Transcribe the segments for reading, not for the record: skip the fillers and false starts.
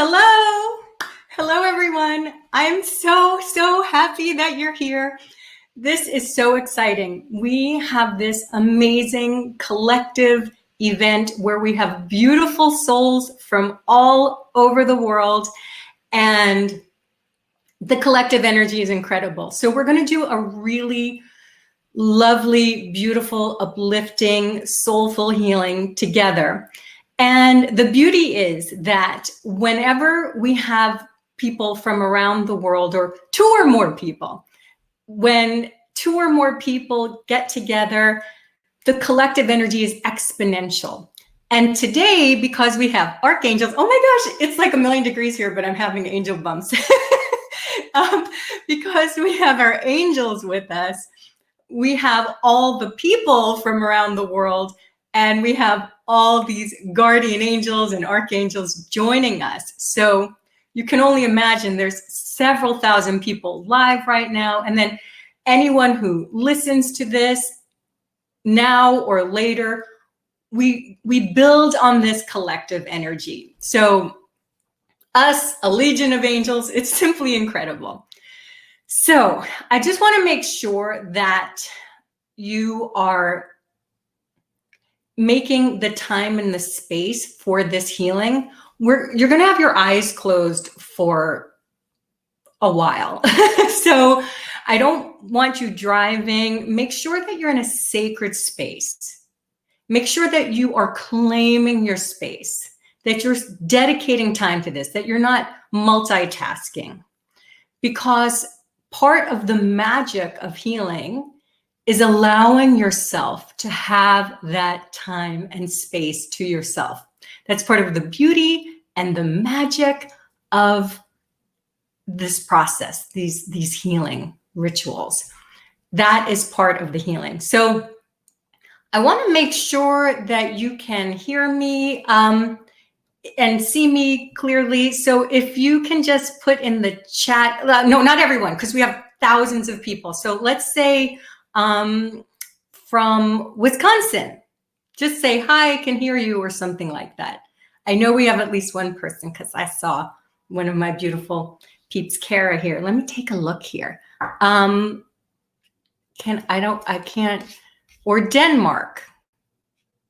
Hello. Hello, everyone. I'm so happy that you're here. This is so exciting. We have this amazing collective event where we have beautiful souls from all over the world, and the collective energy is incredible. So we're going to do a really lovely, beautiful, uplifting, soulful healing together. And the beauty is that whenever we have people from around the world, or two or more people, when two or more people get together, the collective energy is exponential. And today, because we have archangels, oh my gosh, it's like 1,000,000 degrees here, but I'm having angel bumps. Because we have our angels with us, we have all the people from around the world, and we have all these guardian angels and archangels joining us. So you can only imagine there's several thousand people live right now. And then anyone who listens to this now or later, we build on this collective energy. So us, a legion of angels, it's simply incredible. So I just want to make sure that you are making the time and the space for this healing. You're going to have your eyes closed for a while. So I don't want you driving. Make sure that you're in a sacred space. Make sure that you are claiming your space, that you're dedicating time to this, that you're not multitasking. Because part of the magic of healing is allowing yourself to have that time and space to yourself. That's part of the beauty and the magic of this process, these healing rituals. That is part of the healing. So I want to make sure that you can hear me and see me clearly. So if you can just put in the chat, no, not everyone, because we have thousands of people. So let's say from Wisconsin, just say, hi, I can hear you, or something like that. I know we have at least one person, because I saw one of my beautiful peeps, Kara, here. Let me take a look here. I can't, or Denmark.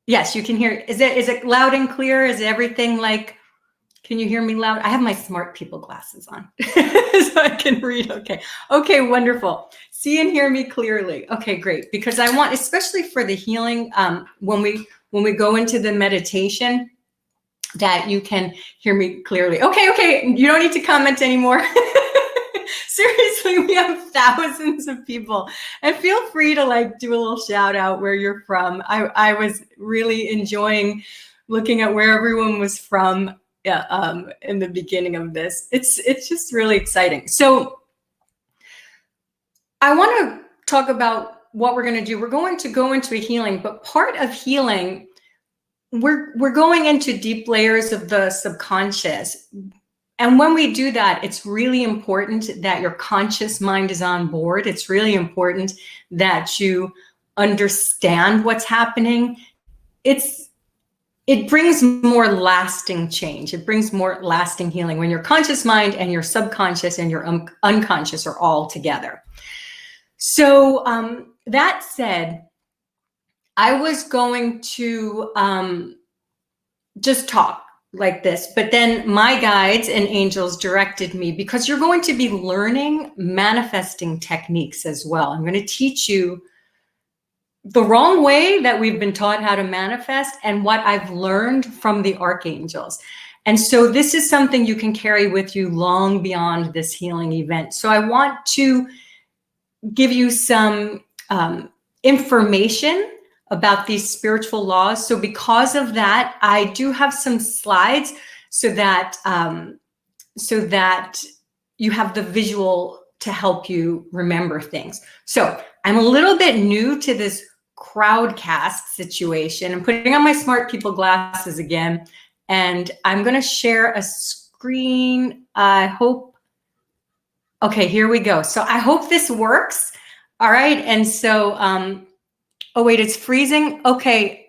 Yes, you can hear. Is it loud and clear? Is everything like, can you hear me loud? I have my smart people glasses on so I can read. Okay, wonderful. See and hear me clearly. Okay, great. Because I want, especially for the healing, when we go into the meditation, that you can hear me clearly. Okay, you don't need to comment anymore. Seriously, we have thousands of people, and feel free to do a little shout out where you're from. I was really enjoying looking at where everyone was from in the beginning of this. It's just really exciting. So I want to talk about what we're going to do. We're going to go into a healing, but part of healing, we're going into deep layers of the subconscious. And when we do that, it's really important that your conscious mind is on board. It's really important that you understand what's happening. It brings more lasting change. It brings more lasting healing when your conscious mind and your subconscious and your unconscious are all together. So that said, I was going to just talk like this, but then my guides and angels directed me, because you're going to be learning manifesting techniques as well. I'm going to teach you the wrong way that we've been taught how to manifest and what I've learned from the archangels. And so this is something you can carry with you long beyond this healing event. So I want to give you some information about these spiritual laws. So because of that, I do have some slides so that you have the visual to help you remember things. So I'm a little bit new to this crowdcast situation. I'm putting on my smart people glasses again, and I'm going to share a screen. I hope. Okay, here we go. So I hope this works. All right. And so, oh wait, it's freezing. Okay.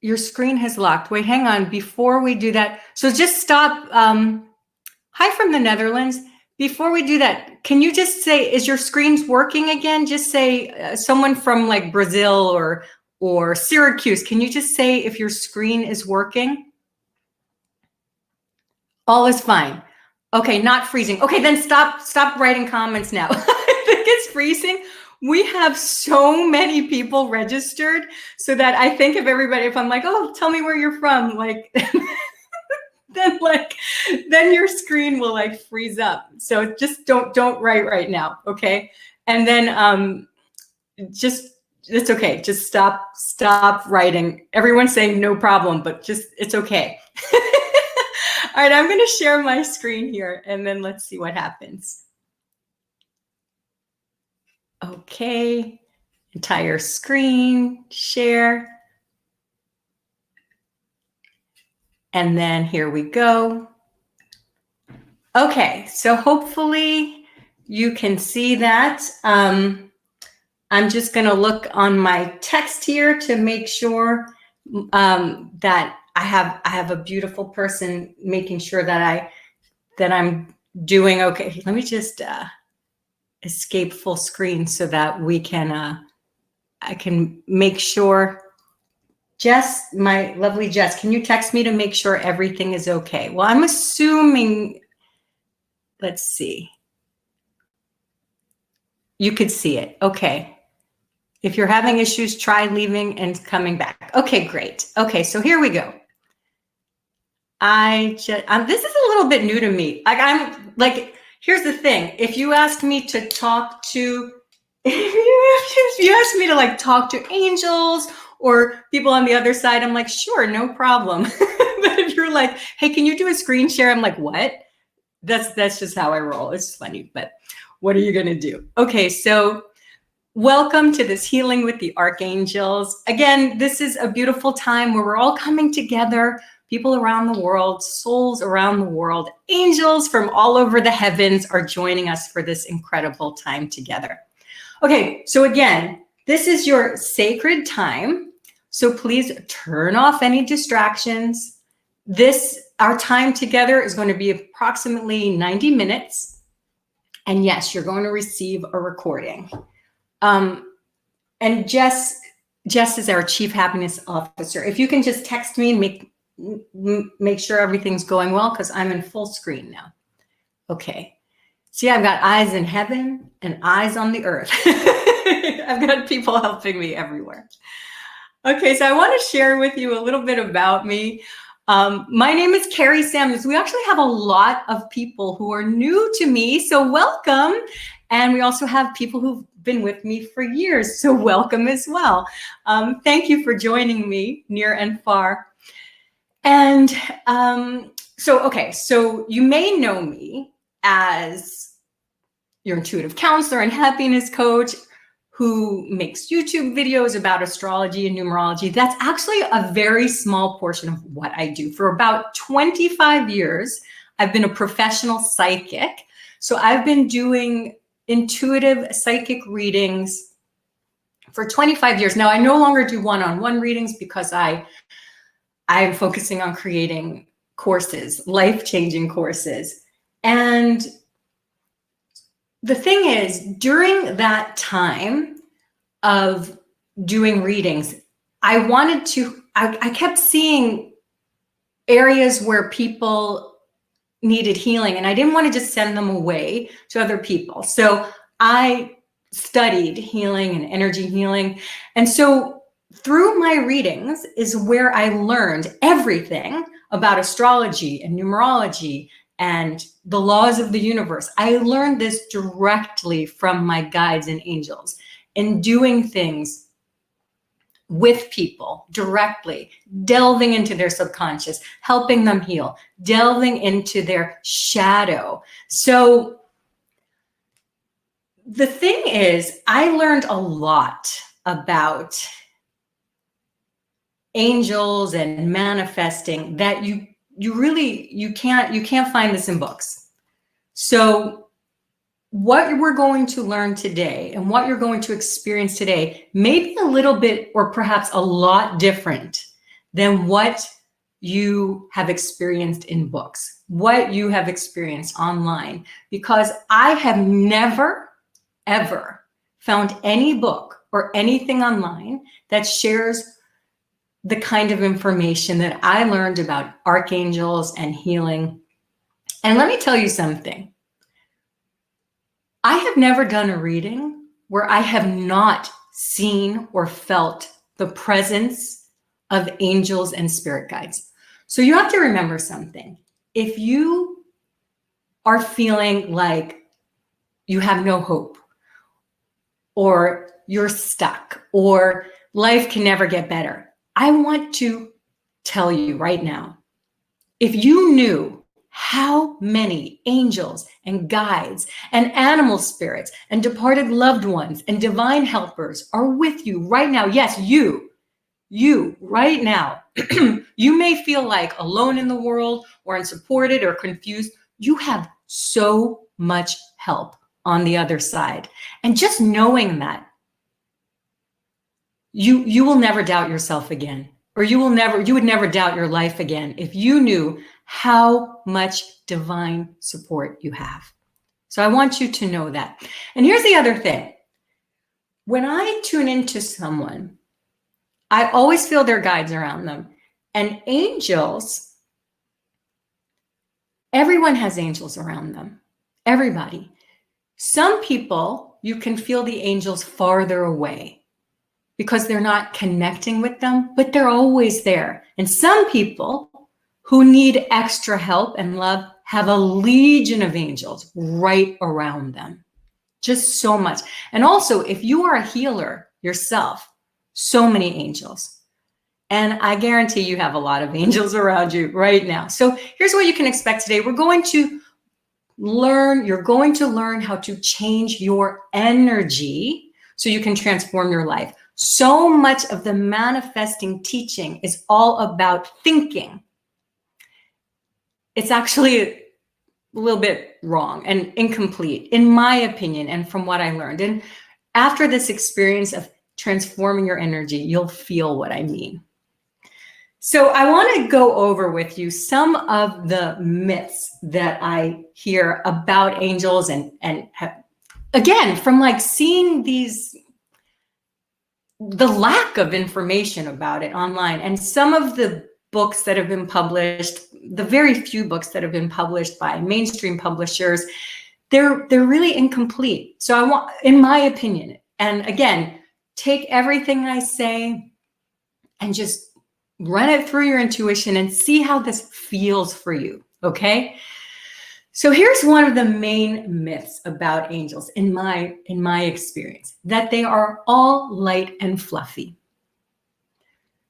your screen has locked. Wait, hang on. Before we do that, so just stop. Hi from the Netherlands. Before we do that, can you just say, is your screens working again? Just say someone from like Brazil or Syracuse. Can you just say if your screen is working? All is fine. Okay, not freezing. Okay, then stop writing comments now. I think it's freezing. We have so many people registered so that I think of everybody, if I'm like, oh, tell me where you're from, like, then your screen will like freeze up. So just don't write right now, okay? And then it's okay. Just stop writing. Everyone's saying no problem, but just it's okay. All right, I'm going to share my screen here, and then let's see what happens. Okay, entire screen, share. And then here we go. Okay, so hopefully you can see that. I'm just going to look on my text here to make sure that I have a beautiful person making sure that I'm doing okay. Let me just escape full screen so that we can I can make sure. Jess, my lovely Jess, can you text me to make sure everything is okay? Well, I'm assuming, let's see. You could see it. Okay. If you're having issues, try leaving and coming back. Okay, great. Okay, so here we go. This is a little bit new to me. I'm like, here's the thing. If you asked me to talk to, if you asked me to like talk to angels or people on the other side, I'm like, sure, no problem. But if you're like, hey, can you do a screen share? I'm like, what? That's just how I roll. It's funny, but what are you gonna do? Okay, so welcome to this Healing with the Archangels. Again, this is a beautiful time where we're all coming together, people around the world, souls around the world, angels from all over the heavens are joining us for this incredible time together. Okay, so again, this is your sacred time. So please turn off any distractions. Our time together is going to be approximately 90 minutes. And yes, you're going to receive a recording. And Jess is our Chief Happiness Officer. If you can just text me and make sure everything's going well, because I'm in full screen now. Okay. See, I've got eyes in heaven and eyes on the earth. I've got people helping me everywhere. Okay, so I want to share with you a little bit about me. My name is Carrie Samuels. We actually have a lot of people who are new to me, so welcome. And we also have people who've been with me for years, so welcome as well. Thank you for joining me near and far. And so you may know me as your intuitive counselor and happiness coach who makes YouTube videos about astrology and numerology. That's actually a very small portion of what I do. For about 25 years, I've been a professional psychic. So I've been doing intuitive psychic readings for 25 years. Now, I no longer do one-on-one readings because I am focusing on creating courses, life-changing courses. And the thing is, during that time of doing readings, I kept seeing areas where people needed healing, and I didn't want to just send them away to other people. So I studied healing and energy healing. And so through my readings is where I learned everything about astrology and numerology and the laws of the universe. I learned this directly from my guides and angels in doing things with people directly, delving into their subconscious, helping them heal, delving into their shadow. So the thing is, I learned a lot about angels and manifesting that you can't find this in books. So what we're going to learn today and what you're going to experience today may be a little bit or perhaps a lot different than what you have experienced in books, what you have experienced online, because I have never, ever found any book or anything online that shares the kind of information that I learned about archangels and healing. And let me tell you something. I have never done a reading where I have not seen or felt the presence of angels and spirit guides. So you have to remember something. If you are feeling like you have no hope, or you're stuck, or life can never get better, I want to tell you right now, if you knew how many angels and guides and animal spirits and departed loved ones and divine helpers are with you right now, yes, you right now, you may feel like alone in the world or unsupported or confused. You have so much help on the other side. And just knowing that, you will never doubt yourself again, or you would never doubt your life again if you knew how much divine support you have. So I want you to know that. And here's the other thing. When I tune into someone, I always feel their guides around them. And angels, everyone has angels around them. Everybody. Some people, you can feel the angels farther away because they're not connecting with them, but they're always there. And some people who need extra help and love have a legion of angels right around them. Just so much. And also, if you are a healer yourself, so many angels. And I guarantee you have a lot of angels around you right now. So here's what you can expect today. You're going to learn how to change your energy so you can transform your life. So much of the manifesting teaching is all about thinking. It's actually a little bit wrong and incomplete, in my opinion, and from what I learned. And after this experience of transforming your energy, you'll feel what I mean. So I want to go over with you some of the myths that I hear about angels and have, again, from like seeing the lack of information about it online, and some of the books that have been published, the very few books that have been published by mainstream publishers, they're really incomplete. So I want, in my opinion, and again, take everything I say and just run it through your intuition and see how this feels for you, okay? So here's one of the main myths about angels in my experience, that they are all light and fluffy.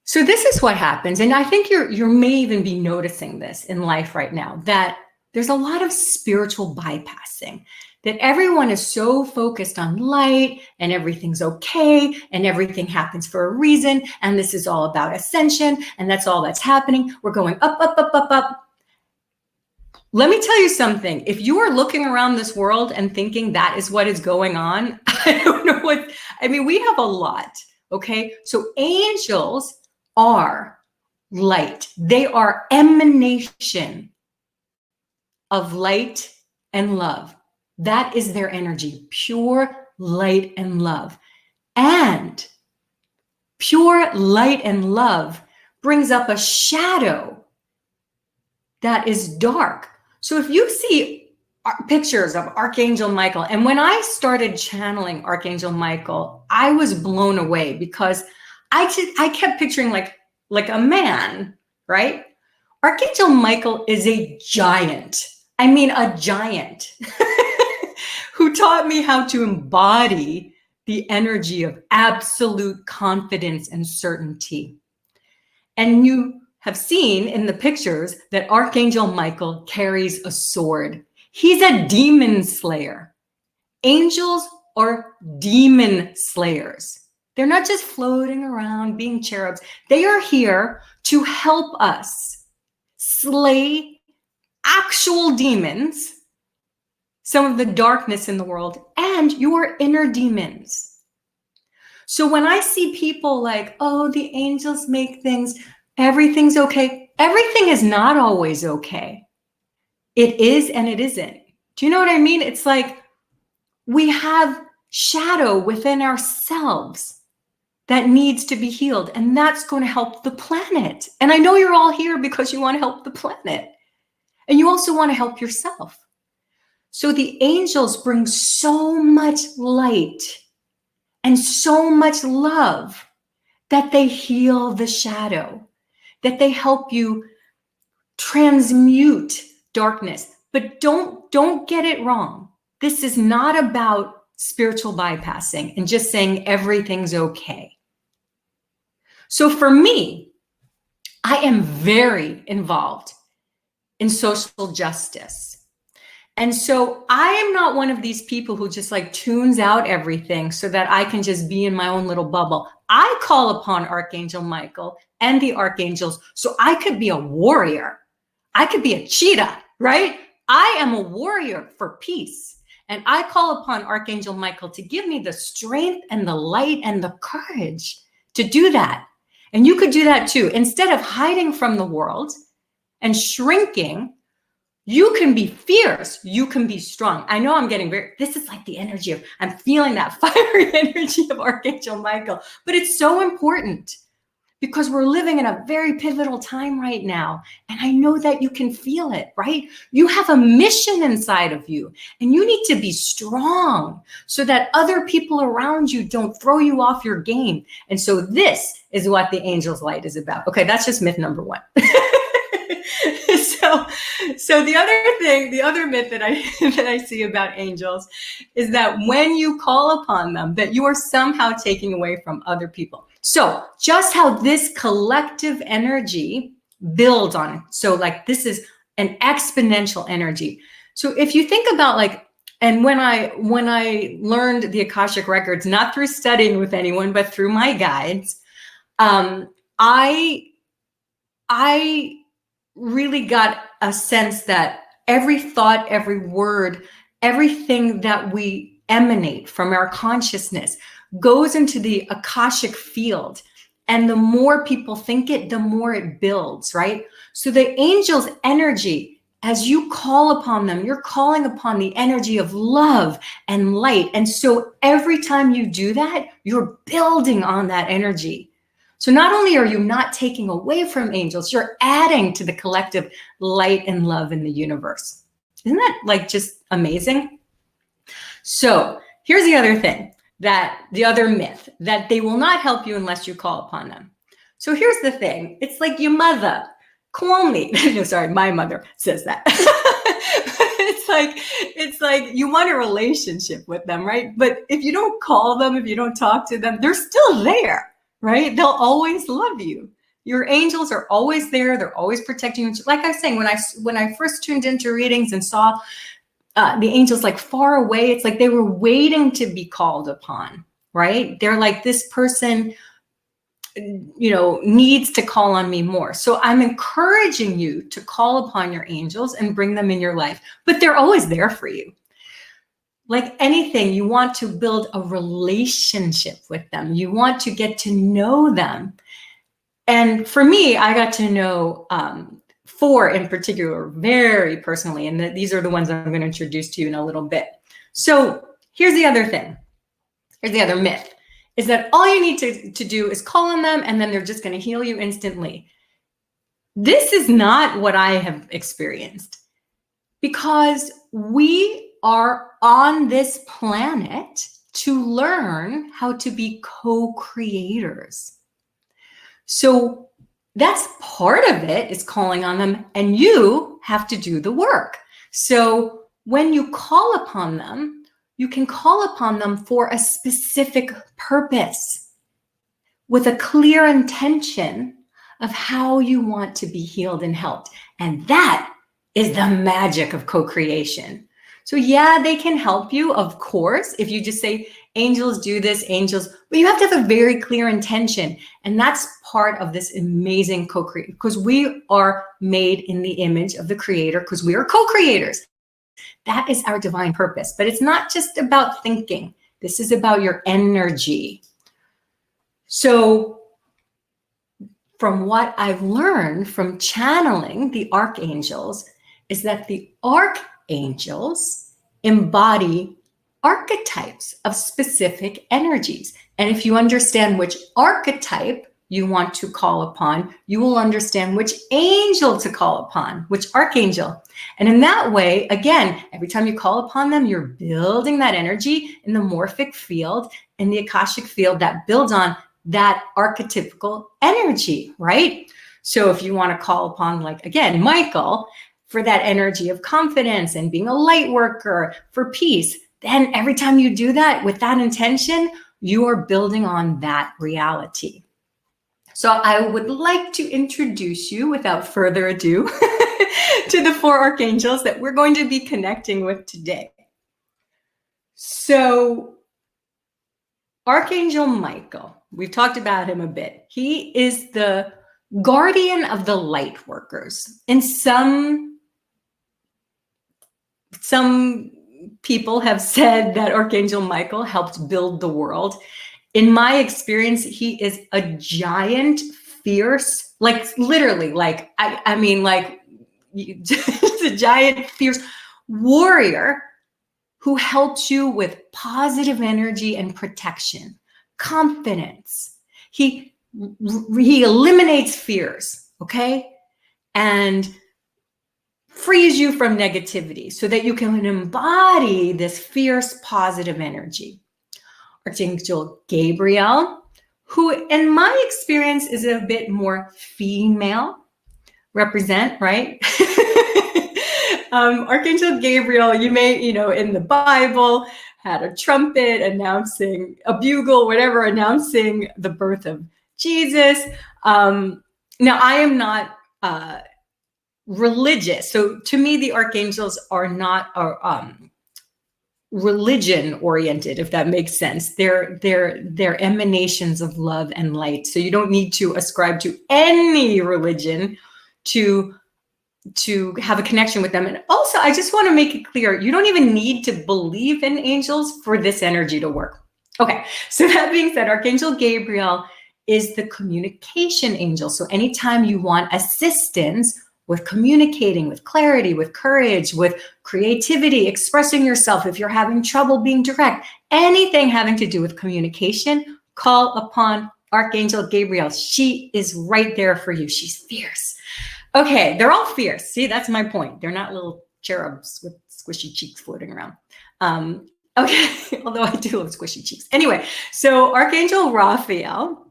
So this is what happens, and I think you may even be noticing this in life right now, that there's a lot of spiritual bypassing, that everyone is so focused on light and everything's okay and everything happens for a reason and this is all about ascension and that's all that's happening. We're going up, up, up, up, up. Let me tell you something. If you are looking around this world and thinking that is what is going on, I don't know what, I mean, we have a lot, okay? So angels are light. They are emanation of light and love. That is their energy, pure light and love. And pure light and love brings up a shadow that is dark. So if you see pictures of Archangel Michael, and when I started channeling Archangel Michael, I was blown away because I kept picturing like a man, right? Archangel Michael is a giant. I mean, a giant who taught me how to embody the energy of absolute confidence and certainty. And you have seen in the pictures that Archangel Michael carries a sword. He's a demon slayer. Angels are demon slayers. They're not just floating around being cherubs. They are here to help us slay actual demons, some of the darkness in the world, and your inner demons. So when I see people like, oh, the angels make things Everything's okay. Everything is not always okay. It is and it isn't. Do you know what I mean? It's like we have shadow within ourselves that needs to be healed, and that's going to help the planet. And I know you're all here because you want to help the planet, and you also want to help yourself. So the angels bring so much light and so much love that they heal the shadow, that they help you transmute darkness. But don't get it wrong. This is not about spiritual bypassing and just saying everything's okay. So for me, I am very involved in social justice. And so I am not one of these people who just like tunes out everything so that I can just be in my own little bubble. I call upon Archangel Michael and the archangels so I could be a warrior. I could be a cheetah, right? I am a warrior for peace. And I call upon Archangel Michael to give me the strength and the light and the courage to do that. And you could do that too. Instead of hiding from the world and shrinking, you can be fierce. You can be strong. I know I'm getting this is like the energy of, I'm feeling that fiery energy of Archangel Michael, but it's so important because we're living in a very pivotal time right now. And I know that you can feel it, right? You have a mission inside of you and you need to be strong so that other people around you don't throw you off your game. And so this is what the angel's light is about. Okay, that's just myth number one. So the other myth that I see about angels is that when you call upon them, that you are somehow taking away from other people. So just how this collective energy builds on it. So like this is an exponential energy. So if you think about like, and when I learned the Akashic records, not through studying with anyone, but through my guides, I really got a sense that every thought, every word, everything that we emanate from our consciousness goes into the Akashic field. And the more people think it, the more it builds, right? So the angel's energy, as you call upon them, you're calling upon the energy of love and light. And so every time you do that, you're building on that energy. So not only are you not taking away from angels, you're adding to the collective light and love in the universe. Isn't that like just amazing? So here's the other thing, that the other myth, that they will not help you unless you call upon them. So here's the thing. It's like your mother, call me. No, sorry, my mother says that. It's like you want a relationship with them, right? But if you don't call them, if you don't talk to them, they're still there. Right? They'll always love you. Your angels are always there. They're always protecting you. Like I was saying, when I first tuned into readings and saw the angels like far away, it's like they were waiting to be called upon, right? They're like, this person, needs to call on me more. So I'm encouraging you to call upon your angels and bring them in your life, but they're always there for you. Like anything, you want to build a relationship with them. You want to get to know them. And for me, I got to know 4 in particular very personally. And these are the ones I'm going to introduce to you in a little bit. So here's the other thing. Here's the other myth, is that all you need to do is call on them and then they're just going to heal you instantly. This is not what I have experienced, because we are on this planet to learn how to be co-creators. So that's part of it, is calling on them, and you have to do the work. So when you call upon them, you can call upon them for a specific purpose with a clear intention of how you want to be healed and helped. And that is the magic of co-creation. So yeah, they can help you, of course, if you just say, angels do this, angels, but you have to have a very clear intention. And that's part of this amazing co-creation, because we are made in the image of the creator, because we are co-creators. That is our divine purpose. But it's not just about thinking. This is about your energy. So from what I've learned from channeling the archangels is that the archangels embody archetypes of specific energies. And if you understand which archetype you want to call upon, you will understand which angel to call upon, which archangel. And in that way, again, every time you call upon them, you're building that energy in the morphic field and the Akashic field that builds on that archetypical energy, right? So if you want to call upon, like, again, Michael, for that energy of confidence and being a light worker, for peace, then every time you do that with that intention, you are building on that reality. So I would like to introduce you, without further ado, to the 4 archangels that we're going to be connecting with today. So Archangel Michael, we've talked about him a bit. He is the guardian of the light workers. And some people have said that Archangel Michael helped build the world. In my experience, he is a giant, fierce, like literally, like, I mean, like, just a giant, fierce warrior who helps you with positive energy and protection, confidence. He eliminates fears, okay? And frees you from negativity so that you can embody this fierce, positive energy. Archangel Gabriel, who in my experience is a bit more female, represent, right? Archangel Gabriel, you may, in the Bible, had a trumpet announcing, a bugle, whatever, announcing the birth of Jesus. Now, I am not religious. So to me, the archangels are not religion oriented, if that makes sense. They're emanations of love and light. So you don't need to ascribe to any religion to have a connection with them. And also, I just want to make it clear, you don't even need to believe in angels for this energy to work. Okay, so that being said, Archangel Gabriel is the communication angel. So anytime you want assistance with communicating, with clarity, with courage, with creativity, expressing yourself, if you're having trouble being direct, anything having to do with communication, call upon Archangel Gabriel. She is right there for you. She's fierce. Okay, they're all fierce. See, that's my point. They're not little cherubs with squishy cheeks floating around. Okay, although I do love squishy cheeks. Anyway, so Archangel Raphael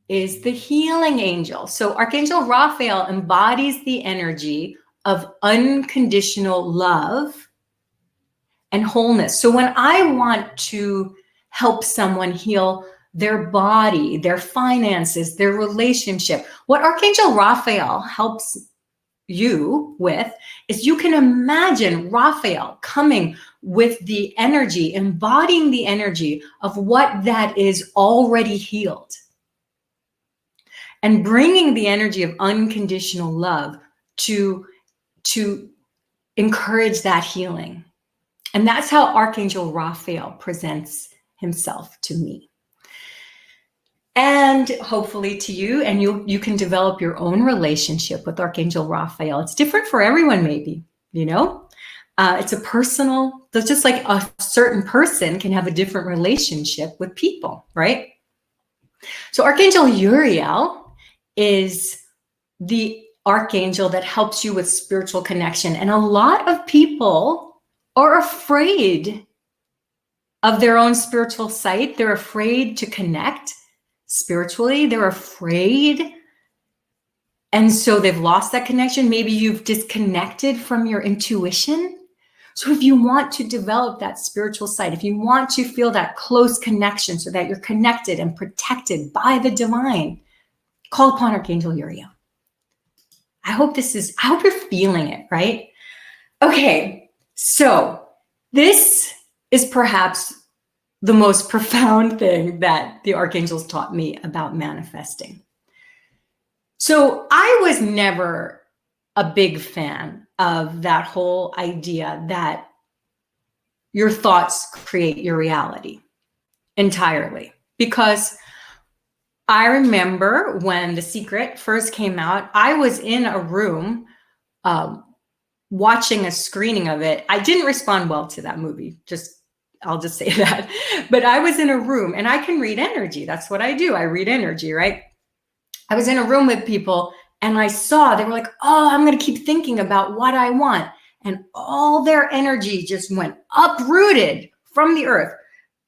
is the healing angel. So Archangel Raphael embodies the energy of unconditional love and wholeness. So when I want to help someone heal their body, their finances, their relationship, what Archangel Raphael helps you with is you can imagine Raphael coming with the energy, embodying the energy of what that is already healed, and bringing the energy of unconditional love to encourage that healing. And that's how Archangel Raphael presents himself to me. And hopefully to you, and you can develop your own relationship with Archangel Raphael. It's different for everyone, maybe, it's a personal, just like a certain person can have a different relationship with people, right? So Archangel Uriel is the archangel that helps you with spiritual connection. And a lot of people are afraid of their own spiritual sight. They're afraid to connect spiritually. They're afraid. And so they've lost that connection. Maybe you've disconnected from your intuition. So if you want to develop that spiritual sight, if you want to feel that close connection so that you're connected and protected by the divine, call upon Archangel Uriel. I hope you're feeling it, right? Okay, so this is perhaps the most profound thing that the archangels taught me about manifesting. So I was never a big fan of that whole idea that your thoughts create your reality entirely, because I remember when The Secret first came out, I was in a room watching a screening of it. I didn't respond well to that movie. I'll just say that. But I was in a room and I can read energy. That's what I do. I read energy, right? I was in a room with people and I saw they were like, oh, I'm going to keep thinking about what I want. And all their energy just went uprooted from the earth.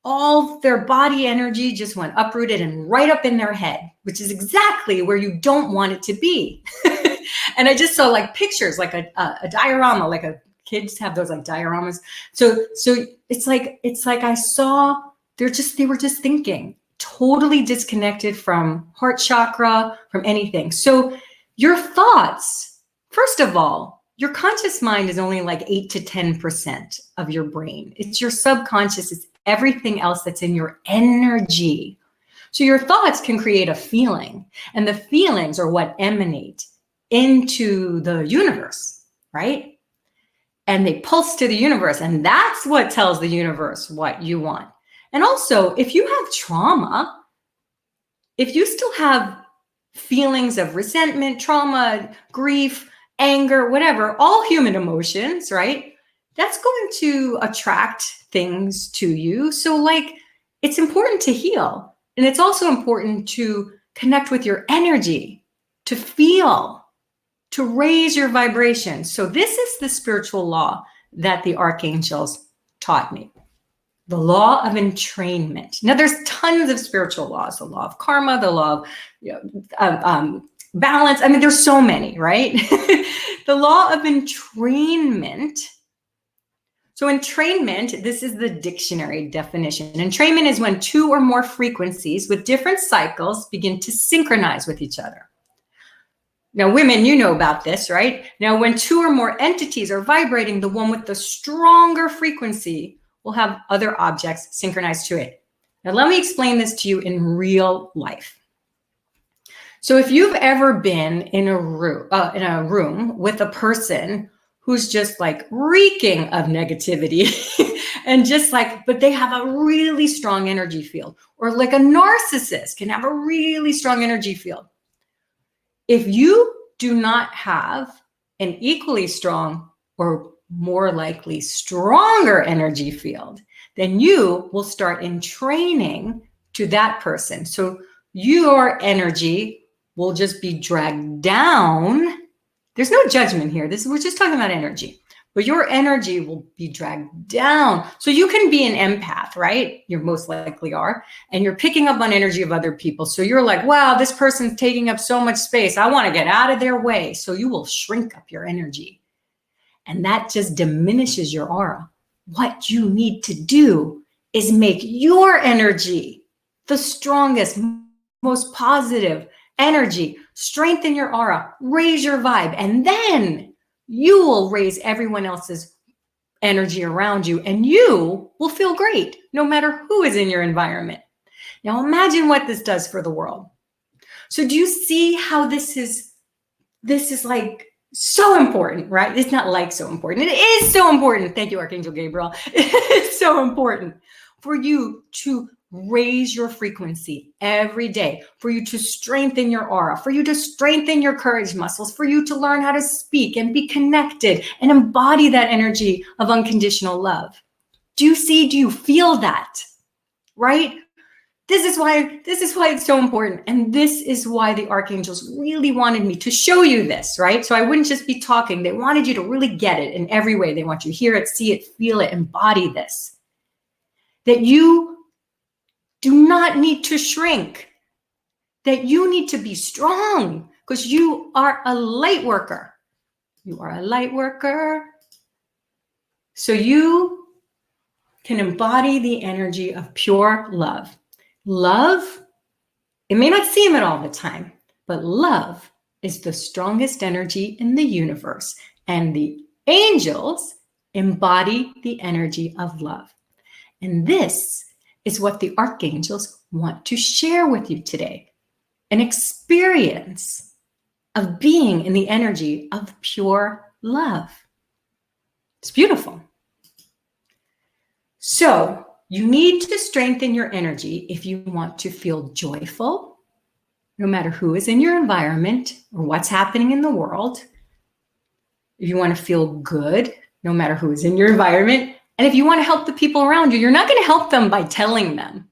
All their body energy just went uprooted and right up in their head, which is exactly where you don't want it to be. And I just saw like pictures, like a diorama, like kids have those like dioramas. So it's like I saw they were just thinking, totally disconnected from heart chakra, from anything. So your thoughts, first of all, your conscious mind is only like 8 to 10% of your brain. It's your subconscious. It's everything else that's in your energy. So your thoughts can create a feeling, and the feelings are what emanate into the universe, right? And they pulse to the universe, and that's what tells the universe what you want. And also, if you have trauma, if you still have feelings of resentment, trauma, grief, anger, whatever, all human emotions, right? That's going to attract things to you. So like, it's important to heal. And it's also important to connect with your energy, to feel, to raise your vibration. So this is the spiritual law that the archangels taught me. The law of entrainment. Now, there's tons of spiritual laws, the law of karma, the law of balance. I mean, there's so many, right? The law of entrainment. So entrainment, this is the dictionary definition. Entrainment is when two or more frequencies with different cycles begin to synchronize with each other. Now, women, you know about this, right? Now, when two or more entities are vibrating, the one with the stronger frequency will have other objects synchronized to it. Now, let me explain this to you in real life. So if you've ever been in a room with a person who's just like reeking of negativity and just like, but they have a really strong energy field, or like a narcissist can have a really strong energy field. If you do not have an equally strong or more likely stronger energy field, then you will start entraining to that person. So your energy will just be dragged down. There's no judgment here. We're just talking about energy, but your energy will be dragged down. So you can be an empath, right? You most likely are. And you're picking up on energy of other people. So you're like, wow, this person's taking up so much space. I want to get out of their way. So you will shrink up your energy. And that just diminishes your aura. What you need to do is make your energy the strongest, most positive energy, strengthen your aura, raise your vibe, and then you will raise everyone else's energy around you, and you will feel great no matter who is in your environment. Now imagine what this does for the world. So do you see how this is like so important, right? It's not like so important. It is so important. Thank you, Archangel Gabriel. It's so important for you to raise your frequency every day, for you to strengthen your aura, for you to strengthen your courage muscles, for you to learn how to speak and be connected and embody that energy of unconditional love. Do you see? Do you feel that? Right? This is why it's so important. And this is why the archangels really wanted me to show you this, right? So I wouldn't just be talking. They wanted you to really get it in every way. They want you to hear it, see it, feel it, embody this. That you do not need to shrink, that you need to be strong because you are a light worker. You are a light worker. So you can embody the energy of pure love. Love, it may not seem it all the time, but love is the strongest energy in the universe. And the angels embody the energy of love. And this is what the archangels want to share with you today. An experience of being in the energy of pure love. It's beautiful. So you need to strengthen your energy if you want to feel joyful, no matter who is in your environment or what's happening in the world. If you want to feel good, no matter who is in your environment. And if you want to help the people around you, you're not going to help them by telling them.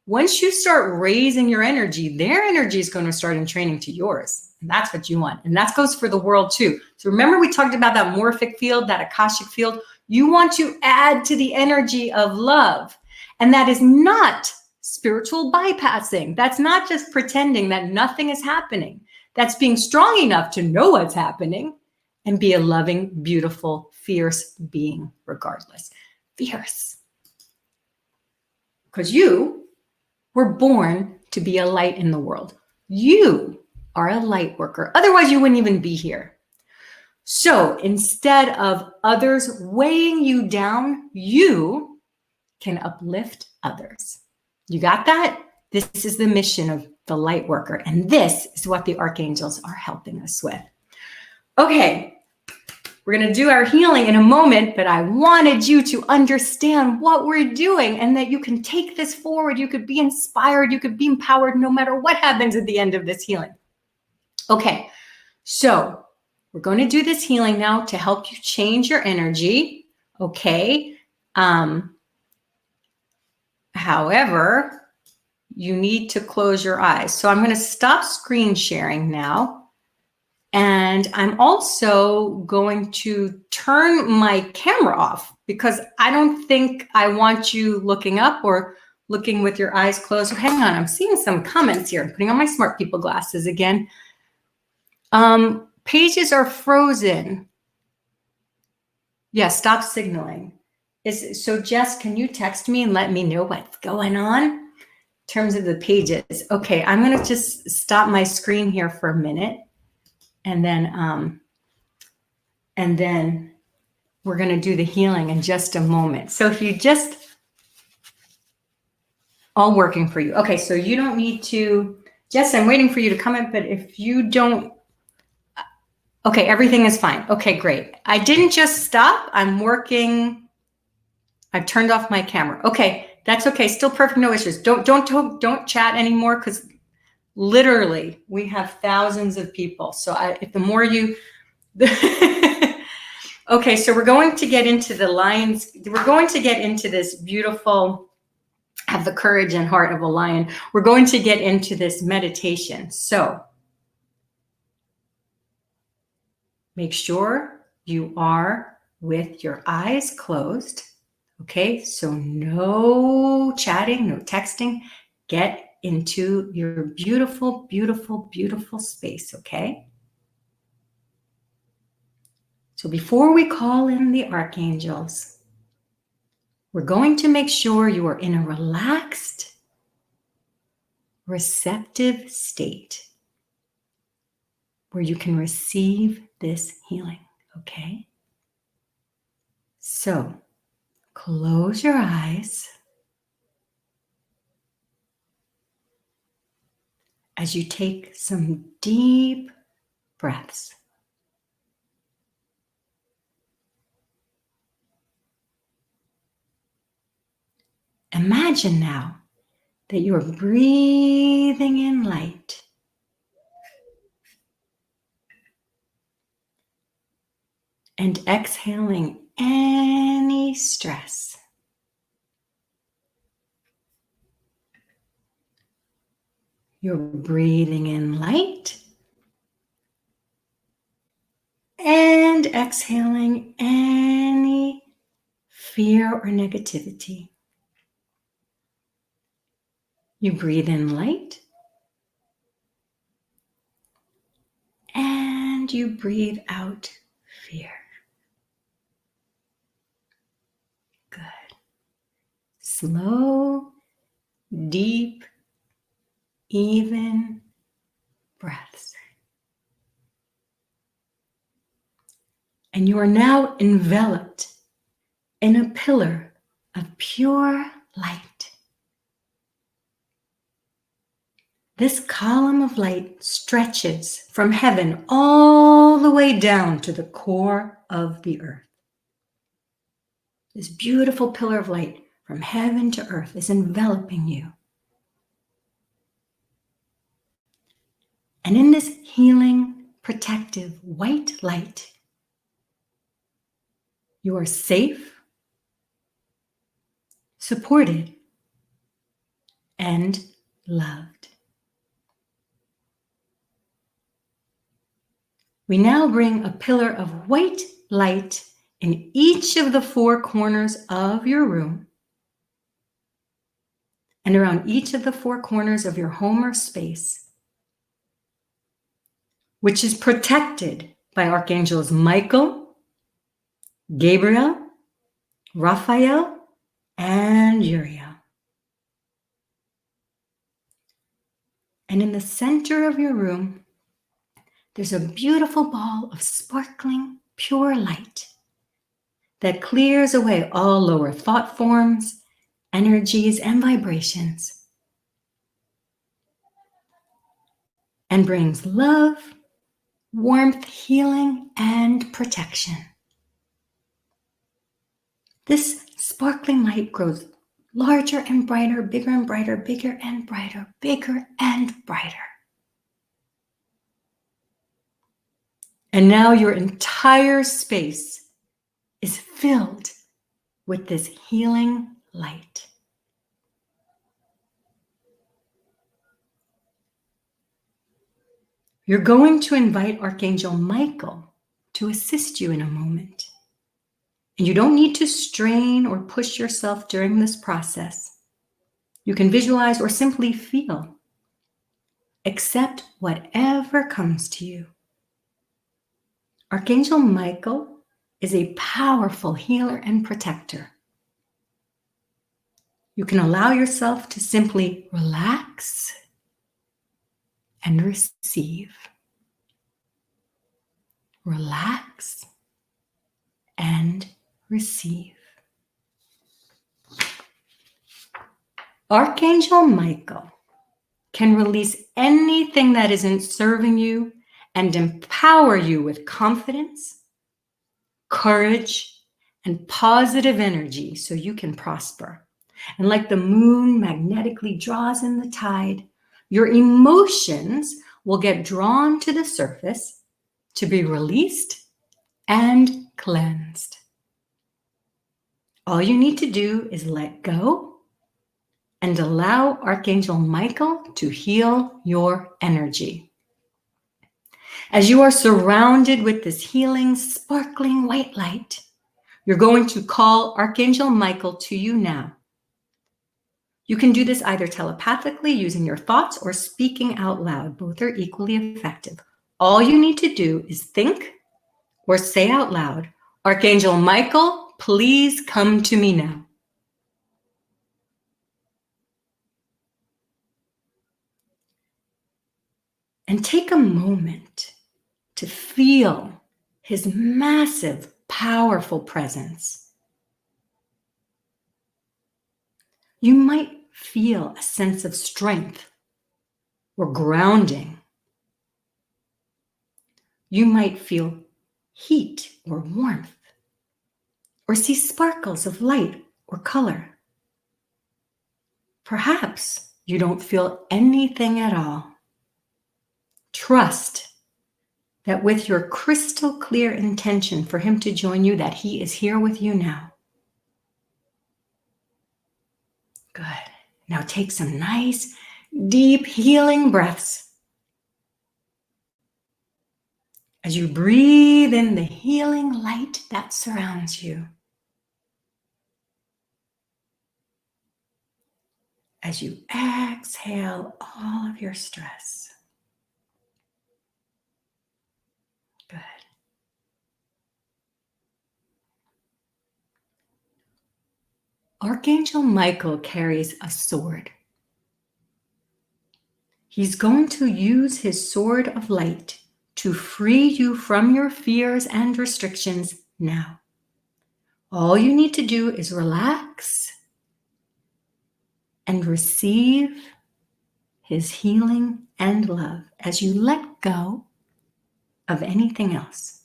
Once you start raising your energy, their energy is going to start entraining to yours. And that's what you want. And that goes for the world too. So remember we talked about that morphic field, that Akashic field. You want to add to the energy of love. And that is not spiritual bypassing. That's not just pretending that nothing is happening. That's being strong enough to know what's happening and be a loving, beautiful, fierce being regardless. Fierce. Because you were born to be a light in the world. You are a light worker. Otherwise, you wouldn't even be here. So instead of others weighing you down, you can uplift others. You got that? This is the mission of the light worker. And this is what the archangels are helping us with. Okay. We're going to do our healing in a moment, but I wanted you to understand what we're doing and that you can take this forward. You could be inspired. You could be empowered no matter what happens at the end of this healing. Okay, so we're going to do this healing now to help you change your energy. Okay. However, you need to close your eyes. So I'm going to stop screen sharing now. And I'm also going to turn my camera off because I don't think I want you looking up or looking with your eyes closed. Oh, hang on, I'm seeing some comments here. I'm putting on my smart people glasses again. Pages are frozen. Yeah, stop signaling. So Jess, can you text me and let me know what's going on in terms of the pages? Okay, I'm going to just stop my screen here for a minute. And then we're going to do the healing in just a moment. So if you just, all working for you. Okay, so you don't need to, Jess, I'm waiting for you to comment, but if you don't, okay, everything is fine. Okay, great. I didn't just stop. I'm working. I've turned off my camera. Okay, that's okay. Still perfect. No issues. Don't chat anymore because literally we have thousands of people. So if the more you, okay, so we're going to get into the lions. We're going to get into this beautiful, have the courage and heart of a lion. We're going to get into this meditation. So make sure you are with your eyes closed. Okay, so no chatting, no texting. Get into your beautiful, beautiful, beautiful space, okay? So before we call in the archangels, we're going to make sure you are in a relaxed, receptive state where you can receive this healing, okay? So close your eyes as you take some deep breaths. Imagine now that you're breathing in light and exhaling any stress. You're breathing in light and exhaling any fear or negativity. You breathe in light and you breathe out fear. Good. Slow, deep, even breaths. And you are now enveloped in a pillar of pure light. This column of light stretches from heaven all the way down to the core of the earth. This beautiful pillar of light from heaven to earth is enveloping you. And in this healing, protective white light, you are safe, supported, and loved. We now bring a pillar of white light in each of the 4 corners of your room and around each of the 4 corners of your home or space, which is protected by Archangels Michael, Gabriel, Raphael, and Uriel. And in the center of your room, there's a beautiful ball of sparkling, pure light that clears away all lower thought forms, energies, and vibrations, and brings love, warmth, healing, and protection. This sparkling light grows larger and brighter, bigger and brighter, bigger and brighter, bigger and brighter. And now your entire space is filled with this healing light. You're going to invite Archangel Michael to assist you in a moment. And you don't need to strain or push yourself during this process. You can visualize or simply feel. Accept whatever comes to you. Archangel Michael is a powerful healer and protector. You can allow yourself to simply relax and receive. Relax and receive. Archangel Michael can release anything that isn't serving you and empower you with confidence, courage, and positive energy so you can prosper. And like the moon magnetically draws in the tide, your emotions will get drawn to the surface to be released and cleansed. All you need to do is let go and allow Archangel Michael to heal your energy. As you are surrounded with this healing, sparkling white light, you're going to call Archangel Michael to you now. You can do this either telepathically using your thoughts or speaking out loud. Both are equally effective. All you need to do is think or say out loud, Archangel Michael, please come to me now. And take a moment to feel his massive, powerful presence. You might feel a sense of strength or grounding. You might feel heat or warmth, or see sparkles of light or color. Perhaps you don't feel anything at all. Trust that with your crystal clear intention for him to join you, that he is here with you now. Good. Now take some nice, deep, healing breaths. As you breathe in the healing light that surrounds you. As you exhale all of your stress. Good. Archangel Michael carries a sword. He's going to use his sword of light to free you from your fears and restrictions now. All you need to do is relax and receive his healing and love as you let go of anything else.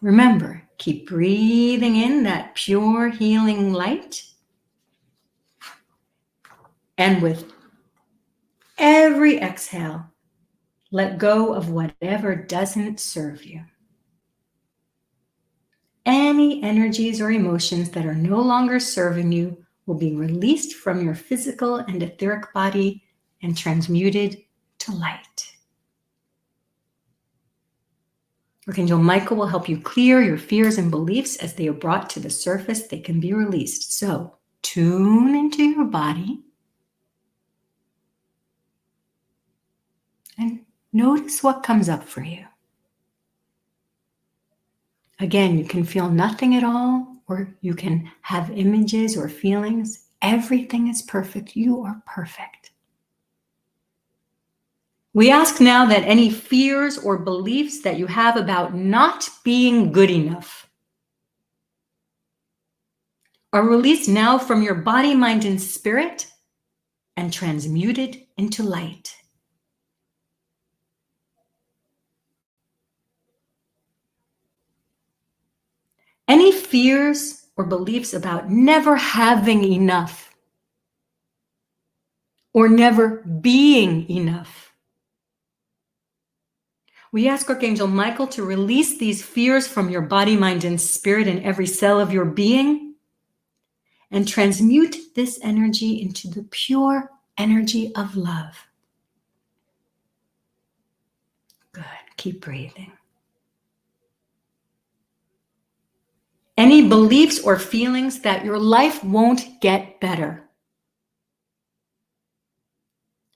Remember, keep breathing in that pure healing light. And with every exhale, Let go of whatever doesn't serve you. Any energies or emotions that are no longer serving you will be released from your physical and etheric body and transmuted to light. Archangel Michael will help you clear your fears and beliefs as they are brought to the surface. They can be released. So tune into your body and notice what comes up for you. Again, you can feel nothing at all, or you can have images or feelings. Everything is perfect. You are perfect. We ask now that any fears or beliefs that you have about not being good enough are released now from your body, mind, and spirit and transmuted into light. Any fears or beliefs about never having enough or never being enough, we ask Archangel Michael to release these fears from your body, mind, and spirit and every cell of your being and transmute this energy into the pure energy of love. Good. Keep breathing. Any beliefs or feelings that your life won't get better,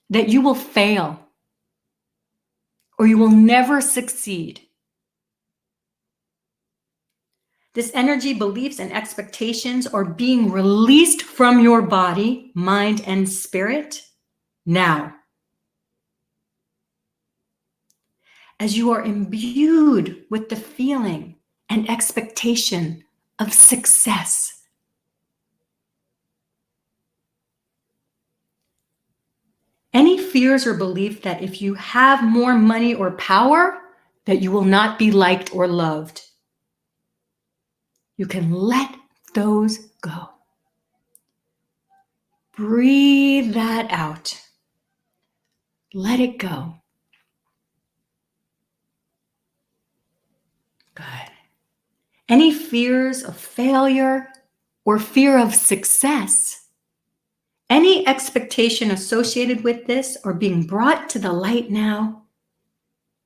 that you will fail, or you will never succeed. This energy, beliefs, and expectations are being released from your body, mind, and spirit now. As you are imbued with the feeling and expectation of success. Any fears or belief that if you have more money or power, that you will not be liked or loved. You can let those go. Breathe that out. Let it go. Good. Any fears of failure or fear of success, any expectation associated with this are being brought to the light now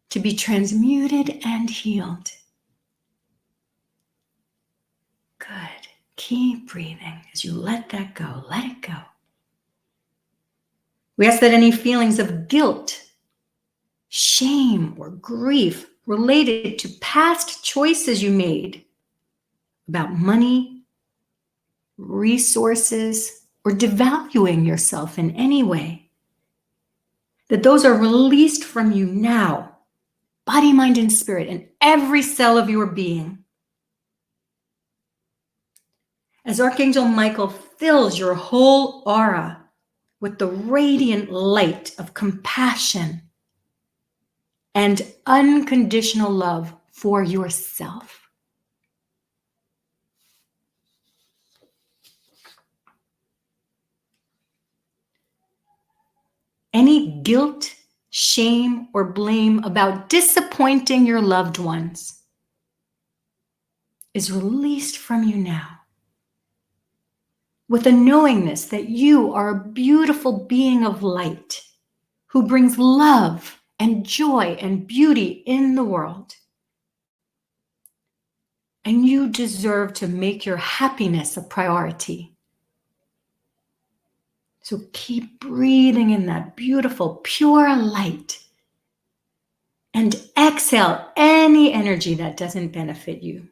to be transmuted and healed. Good. Keep breathing as you let that go. Let it go. We ask that any feelings of guilt, shame, or grief related to past choices you made about money, resources, or devaluing yourself in any way, that those are released from you now, body, mind, and spirit, in every cell of your being. As Archangel Michael fills your whole aura with the radiant light of compassion and unconditional love for yourself. Any guilt, shame, or blame about disappointing your loved ones is released from you now, with a knowingness that you are a beautiful being of light who brings love and joy and beauty in the world. And you deserve to make your happiness a priority. So keep breathing in that beautiful, pure light and exhale any energy that doesn't benefit you.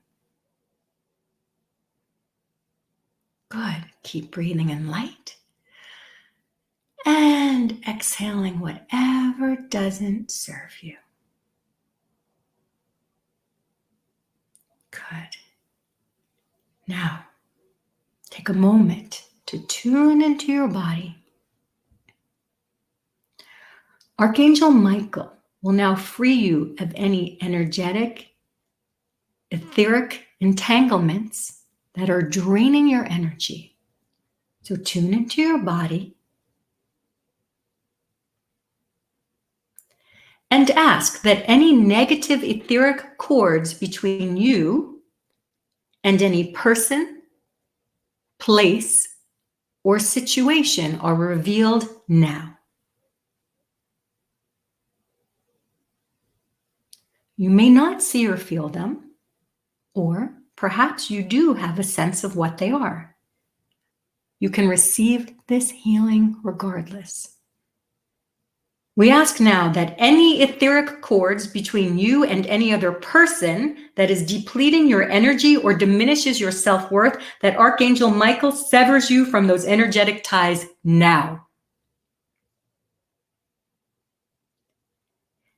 Good. Keep breathing in light and exhaling whatever doesn't serve you. Good. Now, take a moment to tune into your body. Archangel Michael will now free you of any energetic, etheric entanglements that are draining your energy. So tune into your body and ask that any negative etheric cords between you and any person, place, or situation are revealed now. You may not see or feel them, or perhaps you do have a sense of what they are. You can receive this healing regardless. We ask now that any etheric cords between you and any other person that is depleting your energy or diminishes your self-worth, that Archangel Michael severs you from those energetic ties now.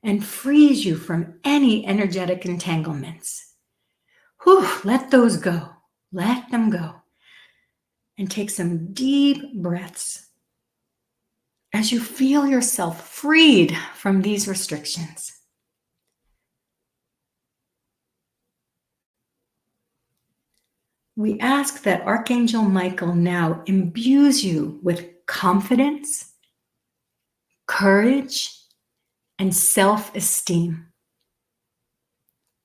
And frees you from any energetic entanglements. Whew, let those go. Let them go. And take some deep breaths as you feel yourself freed from these restrictions. We ask that Archangel Michael now imbues you with confidence, courage, and self-esteem.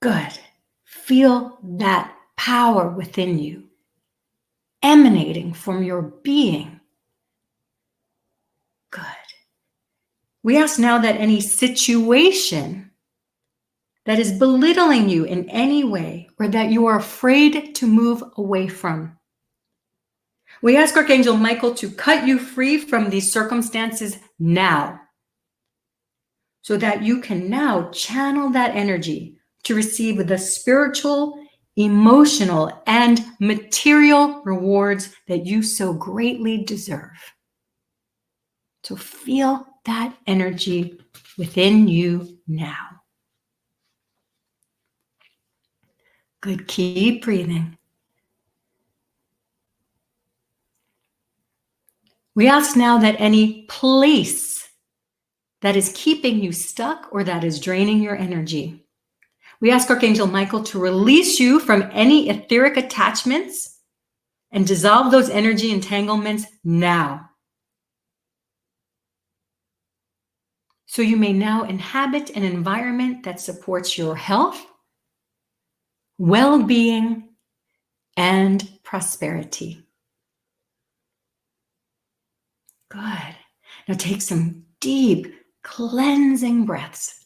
Good. Feel that power within you, emanating from your being. Good. We ask now that any situation that is belittling you in any way or that you are afraid to move away from, we ask Archangel Michael to cut you free from these circumstances now, so that you can now channel that energy to receive the spiritual, emotional, and material rewards that you so greatly deserve. So feel that energy within you now. Good. Keep breathing. We ask now that any place that is keeping you stuck or that is draining your energy, we ask Archangel Michael to release you from any etheric attachments and dissolve those energy entanglements now. So you may now inhabit an environment that supports your health, well-being, and prosperity. Good. Now take some deep, cleansing breaths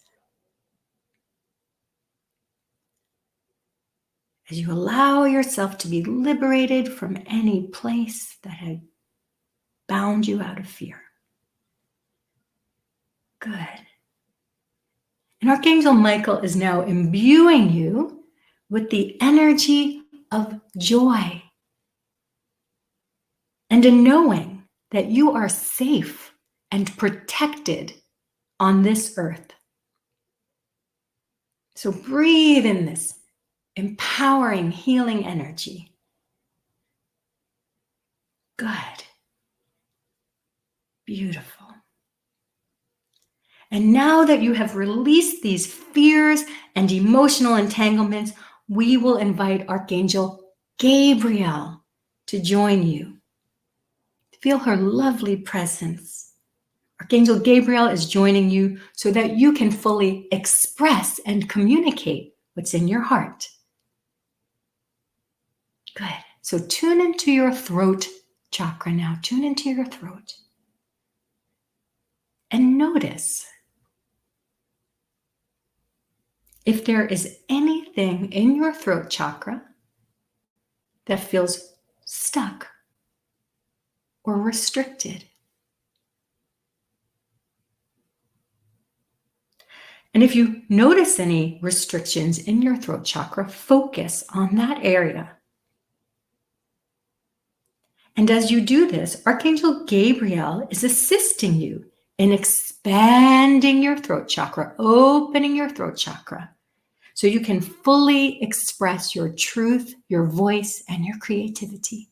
as you allow yourself to be liberated from any place that had bound you out of fear. Good. And Archangel Michael is now imbuing you with the energy of joy and a knowing that you are safe and protected on this earth. So breathe in this empowering, healing energy. Good. Beautiful. And now that you have released these fears and emotional entanglements, we will invite Archangel Gabriel to join you. Feel her lovely presence. Archangel Gabriel is joining you so that you can fully express and communicate what's in your heart. Good. So tune into your throat chakra now. Tune into your throat. And notice if there is anything in your throat chakra that feels stuck or restricted. And if you notice any restrictions in your throat chakra, focus on that area. And as you do this, Archangel Gabriel is assisting you in expanding your throat chakra, opening your throat chakra, so you can fully express your truth, your voice, and your creativity.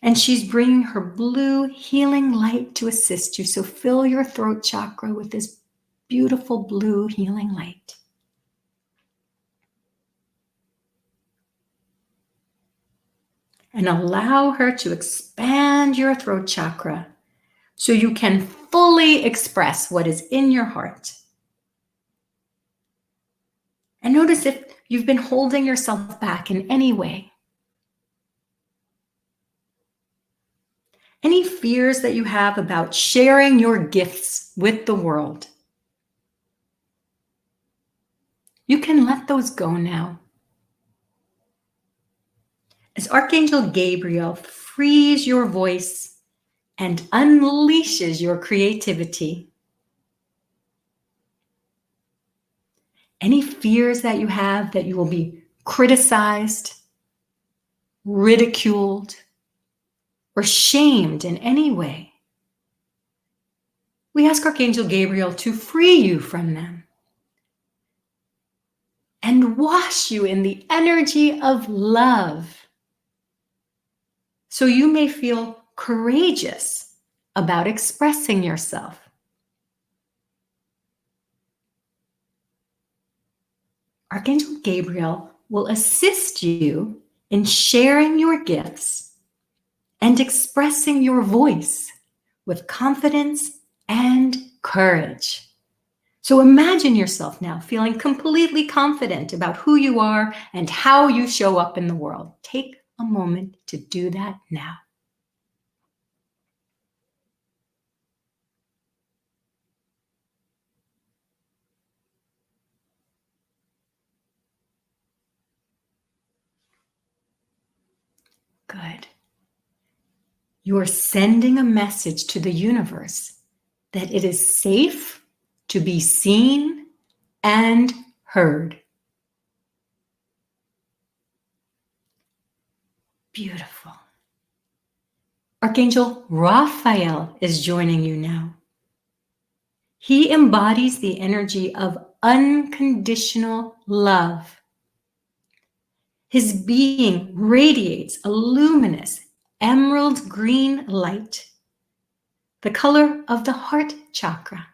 And she's bringing her blue healing light to assist you. So fill your throat chakra with this beautiful blue healing light. And allow her to expand your throat chakra so you can fully express what is in your heart. And notice if you've been holding yourself back in any way. Any fears that you have about sharing your gifts with the world. You can let those go now. As Archangel Gabriel frees your voice and unleashes your creativity. Any fears that you have that you will be criticized, ridiculed, or shamed in any way, we ask Archangel Gabriel to free you from them and wash you in the energy of love so you may feel courageous about expressing yourself. Archangel Gabriel will assist you in sharing your gifts and expressing your voice with confidence and courage. So imagine yourself now feeling completely confident about who you are and how you show up in the world. Take a moment to do that now. Good. You are sending a message to the universe that it is safe to be seen and heard. Beautiful. Archangel Raphael is joining you now. He embodies the energy of unconditional love. His being radiates a luminous emerald green light, the color of the heart chakra.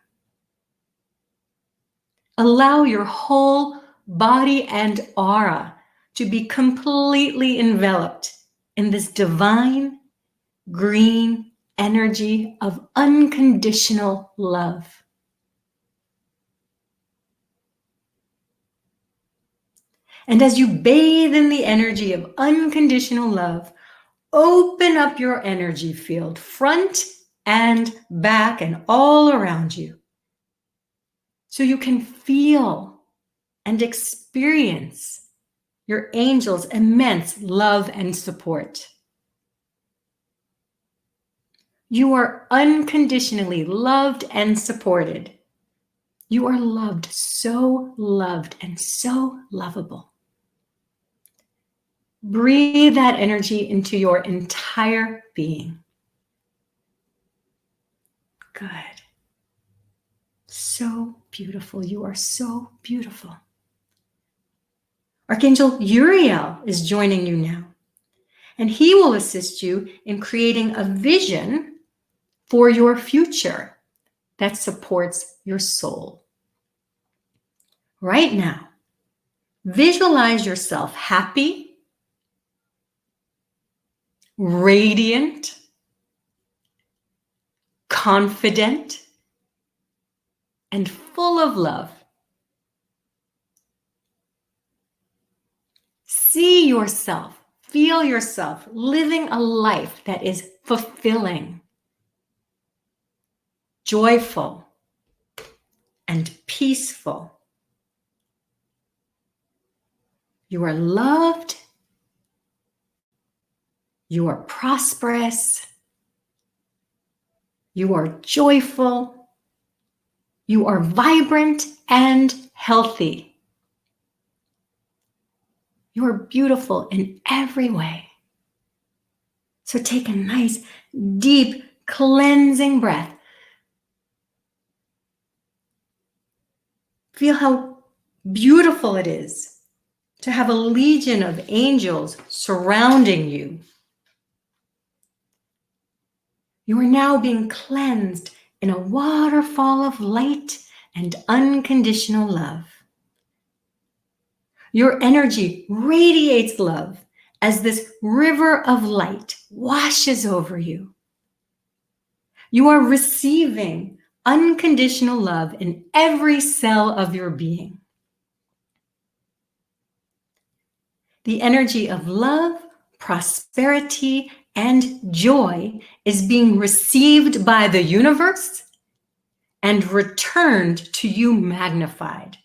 Allow your whole body and aura to be completely enveloped in this divine green energy of unconditional love. And as you bathe in the energy of unconditional love, open up your energy field, front and back and all around you, so you can feel and experience your angels' immense love and support. You are unconditionally loved and supported. You are loved and so lovable. Breathe that energy into your entire being. Good. So beautiful. You are so beautiful. Archangel Uriel is joining you now, and he will assist you in creating a vision for your future that supports your soul. Right now, visualize yourself happy, radiant, confident, and full of love. See yourself, feel yourself living a life that is fulfilling, joyful, and peaceful. You are loved. You are prosperous. You are joyful. You are vibrant and healthy. You are beautiful in every way. So take a nice, deep, cleansing breath. Feel how beautiful it is to have a legion of angels surrounding you. You are now being cleansed in a waterfall of light and unconditional love. Your energy radiates love as this river of light washes over you. You are receiving unconditional love in every cell of your being. The energy of love, prosperity, and joy is being received by the universe and returned to you magnified.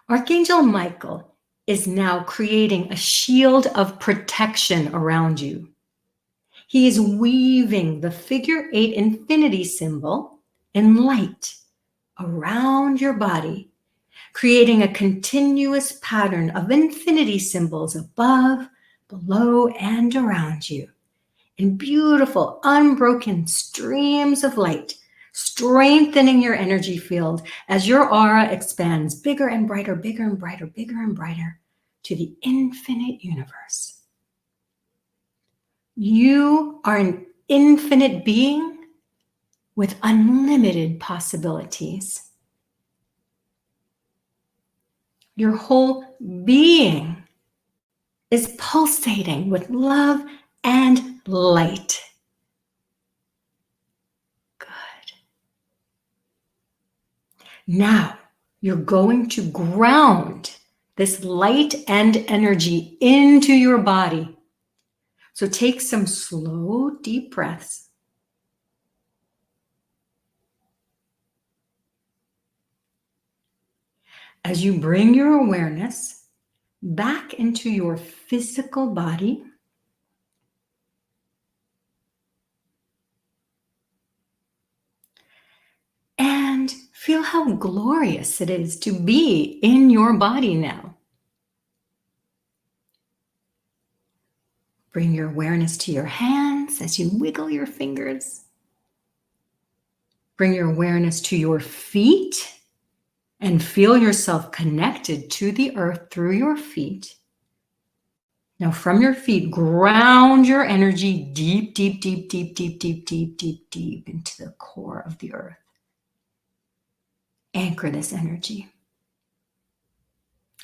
Archangel Michael is now creating a shield of protection around you. He is weaving the figure 8 infinity symbol in light around your body, creating a continuous pattern of infinity symbols above, below, and around you, in beautiful, unbroken streams of light, strengthening your energy field as your aura expands bigger and brighter, bigger and brighter, bigger and brighter to the infinite universe. You are an infinite being with unlimited possibilities. Your whole being is pulsating with love and light. Good. Now you're going to ground this light and energy into your body. So take some slow, deep breaths. As you bring your awareness back into your physical body, and feel how glorious it is to be in your body now. Bring your awareness to your hands as you wiggle your fingers. Bring your awareness to your feet and feel yourself connected to the earth through your feet. Now from your feet, ground your energy deep, deep, deep, deep, deep, deep, deep, deep, deep into the core of the earth. Anchor this energy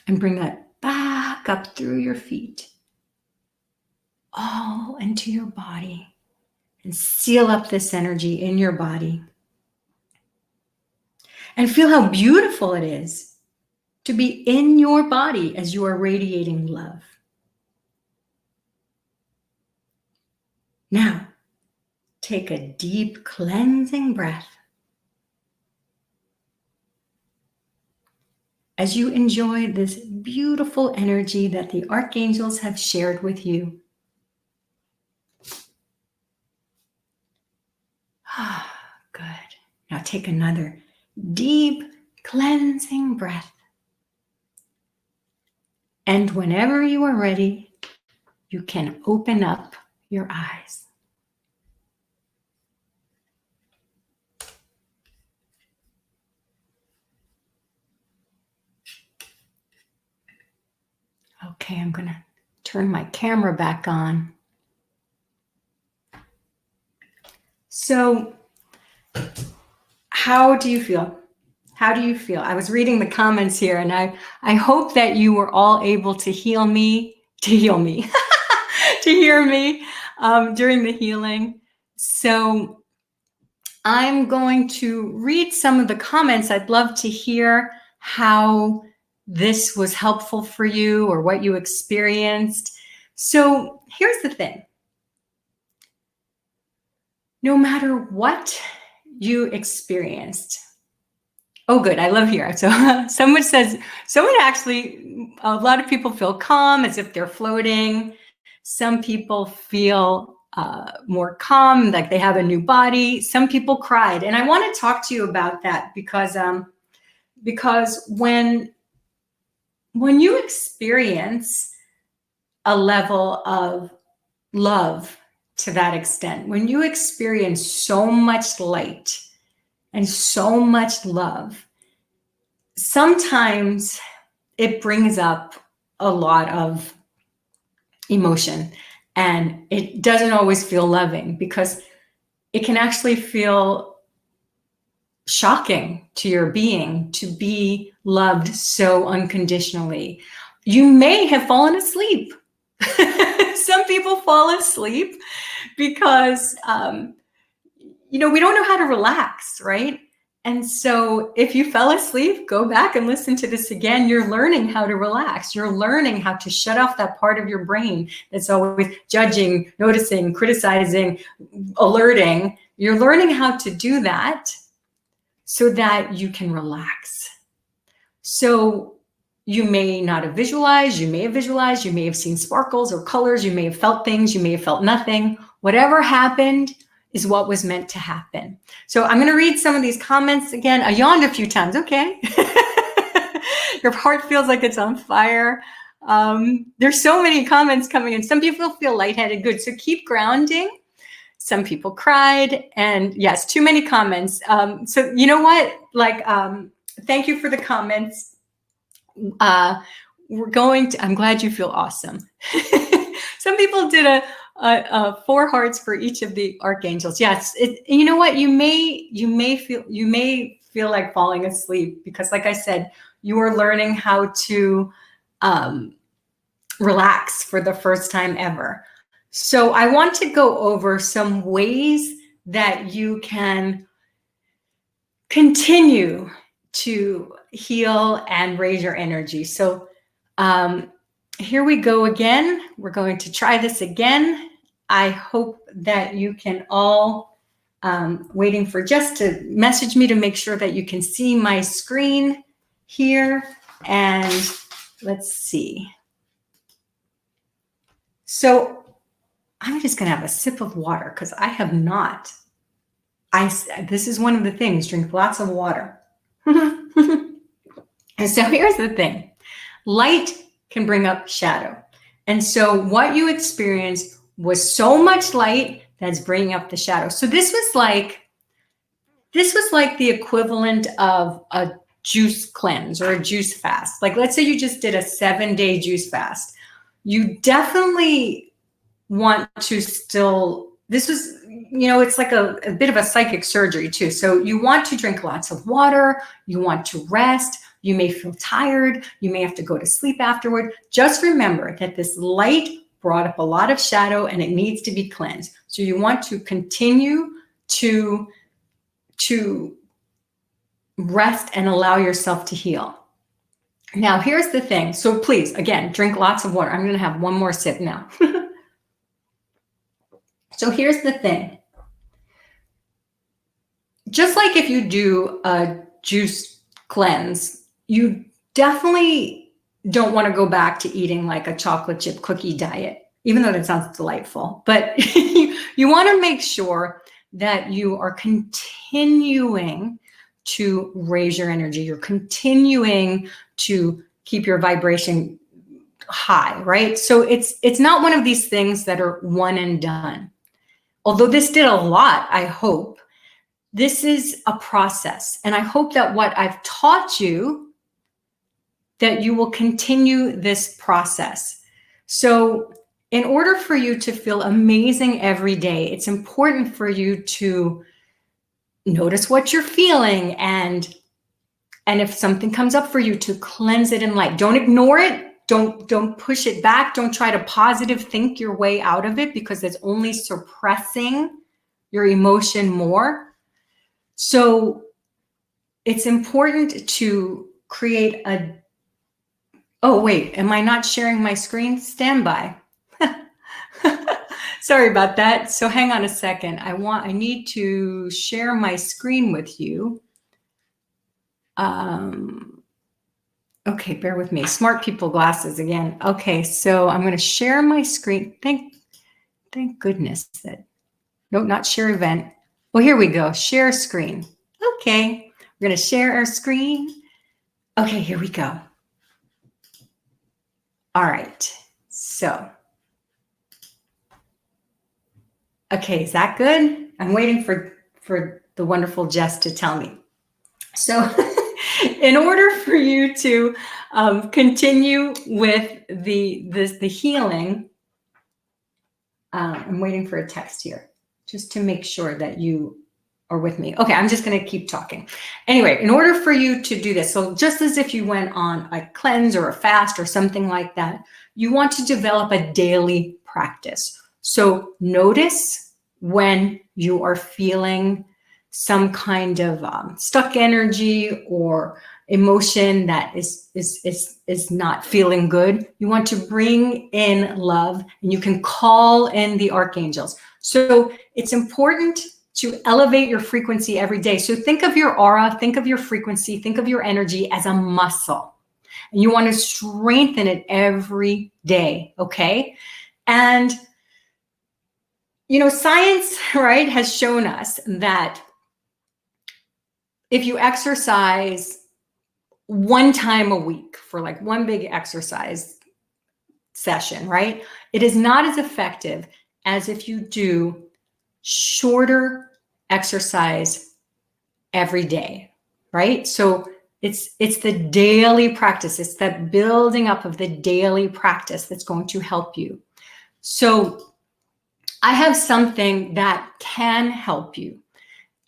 and bring that back up through your feet, all into your body, and seal up this energy in your body. And feel how beautiful it is to be in your body as you are radiating love. Now, take a deep cleansing breath as you enjoy this beautiful energy that the archangels have shared with you. Good. Now take another deep cleansing breath. And whenever you are ready, you can open up your eyes. Okay, I'm going to turn my camera back on. So, how do you feel? How do you feel? I was reading the comments here, and I hope that you were all able to hear me during the healing. So I'm going to read some of the comments. I'd love to hear how this was helpful for you or what you experienced. So here's the thing. No matter what you experienced. Oh, good. I love here. So someone actually, a lot of people feel calm as if they're floating. Some people feel more calm, like they have a new body. Some people cried. And I want to talk to you about that because when you experience a level of love to that extent, when you experience so much light and so much love, sometimes it brings up a lot of emotion, and it doesn't always feel loving because it can actually feel shocking to your being to be loved so unconditionally. You may have fallen asleep. Some people fall asleep because, we don't know how to relax, right? And so if you fell asleep, go back and listen to this again. You're learning how to relax. You're learning how to shut off that part of your brain that's always judging, noticing, criticizing, alerting. You're learning how to do that so that you can relax. So you may not have visualized, you may have seen sparkles or colors, you may have felt things, you may have felt nothing. Whatever happened is what was meant to happen. So I'm going to read some of these comments again. I yawned a few times. Okay. Your heart feels like it's on fire. There's so many comments coming in. Some people feel lightheaded. Good. So keep grounding. Some people cried. And yes, too many comments. So you know what? Thank you for the comments. I'm glad you feel awesome. Some people did 4 hearts for each of the archangels. Yes, you know what? You may feel like falling asleep because, like I said, you are learning how to relax for the first time ever. So I want to go over some ways that you can continue to heal and raise your energy. So here we go again. We're going to try this again. I hope that you can all, waiting for Jess to message me to make sure that you can see my screen here. And let's see. So I'm just going to have a sip of water because I have not. This is one of the things, drink lots of water. And so here's the thing. Light can bring up shadow. And so what you experienced was so much light that's bringing up the shadow. So this was like the equivalent of a juice cleanse or a juice fast. Like, let's say you just did a 7-day juice fast. You definitely want to still, this was, it's like a bit of a psychic surgery too. So you want to drink lots of water. You want to rest. You may feel tired. You may have to go to sleep afterward. Just remember that this light brought up a lot of shadow and it needs to be cleansed. So you want to continue to rest and allow yourself to heal. Now, here's the thing. So please, again, drink lots of water. I'm going to have one more sip now. So here's the thing. Just like if you do a juice cleanse, you definitely don't want to go back to eating like a chocolate chip cookie diet, even though that sounds delightful. But you want to make sure that you are continuing to raise your energy. You're continuing to keep your vibration high, right? So it's not one of these things that are one and done. Although this did a lot, I hope. This is a process. And I hope that what I've taught you, that you will continue this process. So in order for you to feel amazing every day, it's important for you to notice what you're feeling. And if something comes up for you, to cleanse it in light. Don't ignore it. Don't push it back. Don't try to positive think your way out of it because it's only suppressing your emotion more. So it's important to create oh, wait, am I not sharing my screen? Stand by. Sorry about that. So hang on a second. I need to share my screen with you. Okay, bear with me. Smart people glasses again. Okay, so I'm going to share my screen. Thank goodness that, no, not share event. Well, here we go. Share screen. Okay, we're going to share our screen. Okay, here we go. All right, so. Okay, is that good? I'm waiting for the wonderful Jess to tell me. So in order for you to continue with the healing, I'm waiting for a text here just to make sure that you are with me. Okay, I'm just going to keep talking. Anyway, in order for you to do this, so just as if you went on a cleanse or a fast or something like that, you want to develop a daily practice. So notice when you are feeling some kind of stuck energy or emotion that is not feeling good. You want to bring in love, and you can call in the archangels. So it's important to elevate your frequency every day. So think of your aura, think of your frequency, think of your energy as a muscle. And you want to strengthen it every day, okay? And, you know, science, right, has shown us that if you exercise one time a week for like one big exercise session, right, it is not as effective as if you do shorter exercise every day, right? So it's the daily practice. It's that building up of the daily practice that's going to help you. So I have something that can help you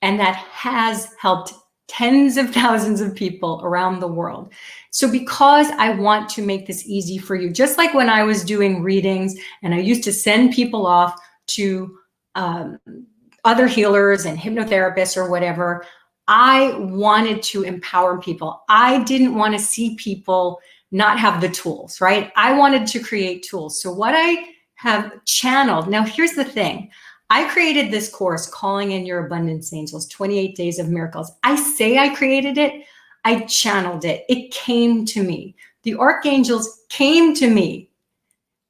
and that has helped tens of thousands of people around the world. So because I want to make this easy for you, just like when I was doing readings and I used to send people off to other healers and hypnotherapists or whatever, I wanted to empower people. I didn't want to see people not have the tools, right? I wanted to create tools. So what I have channeled, now here's the thing. I created this course, Calling in Your Abundance Angels, 28 Days of Miracles. I say I created it. I channeled it. It came to me. The archangels came to me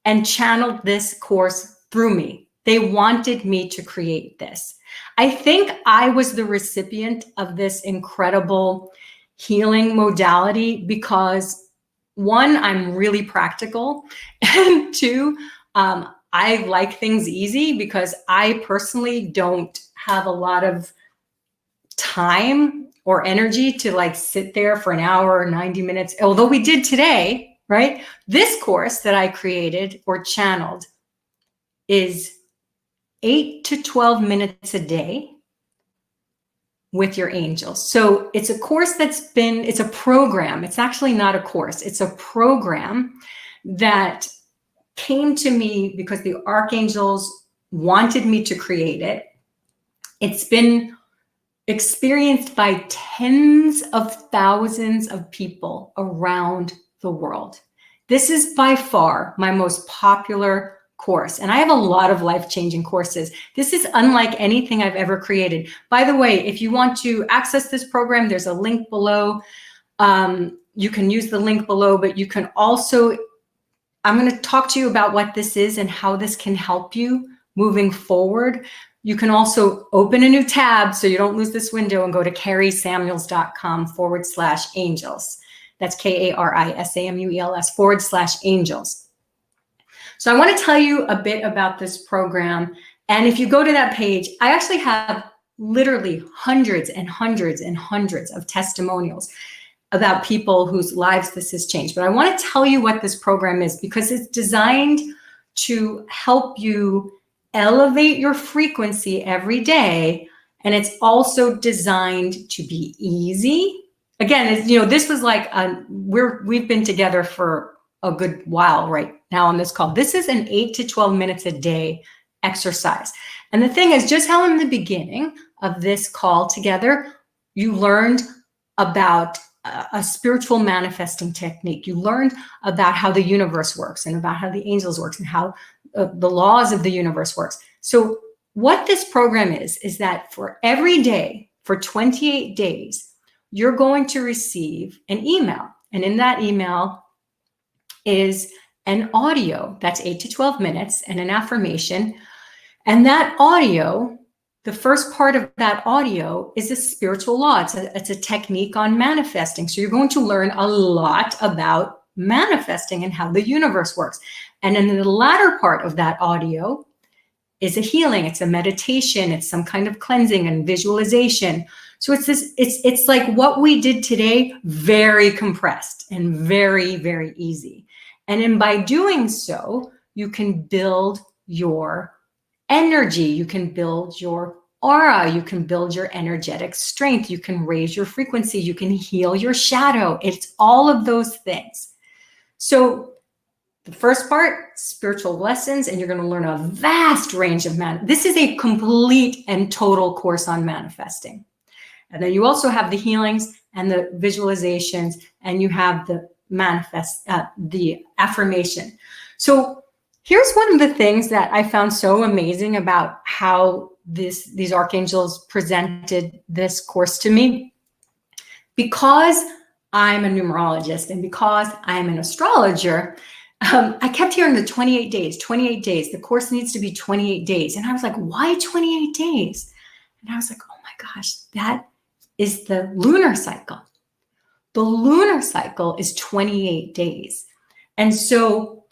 and channeled this course through me. They wanted me to create this. I think I was the recipient of this incredible healing modality because, one, I'm really practical, and two, I like things easy because I personally don't have a lot of time or energy to like sit there for an hour or 90 minutes, although we did today, right? This course that I created or channeled is 8 to 12 minutes a day with your angels. So it's a course it's a program. It's actually not a course. It's a program that came to me because the archangels wanted me to create it. It's been experienced by tens of thousands of people around the world. This is by far my most popular course, and I have a lot of life-changing courses. This is unlike anything I've ever created. By the way, if you want to access this program, there's a link below. You can use the link below, but you can also, I'm going to talk to you about what this is and how this can help you moving forward. You can also open a new tab so you don't lose this window and go to karisamuels.com/angels. That's KARISAMUELS /angels. So I want to tell you a bit about this program. And if you go to that page, I actually have literally hundreds and hundreds and hundreds of testimonials about people whose lives this has changed. But I want to tell you what this program is because it's designed to help you elevate your frequency every day. And it's also designed to be easy. Again, this was like, we've been together for a good while right now on this call. This is an 8 to 12 minutes a day exercise. And the thing is, just how in the beginning of this call together, you learned about a spiritual manifesting technique. You learned about how the universe works and about how the angels works and how the laws of the universe works. So what this program is that for every day, for 28 days, you're going to receive an email. And in that email is an audio that's 8 to 12 minutes and an affirmation. And that audio, the first part of that audio is a spiritual law. It's a technique on manifesting. So you're going to learn a lot about manifesting and how the universe works. And then the latter part of that audio is a healing. It's a meditation. It's some kind of cleansing and visualization. So it's like what we did today, very compressed and very, very easy. And by doing so, you can build your energy, you can build your aura, you can build your energetic strength, you can raise your frequency, you can heal your shadow. It's all of those things. So The first part, spiritual lessons, and you're going to learn a vast range of This is a complete and total course on manifesting. And then you also have the healings and the visualizations, and you have the the affirmation. So here's one of the things that I found so amazing about how these archangels presented this course to me. Because I'm a numerologist and because I'm an astrologer, I kept hearing the 28 days, 28 days. The course needs to be 28 days. And I was like, why 28 days? And I was like, oh my gosh, that is the lunar cycle. The lunar cycle is 28 days. And so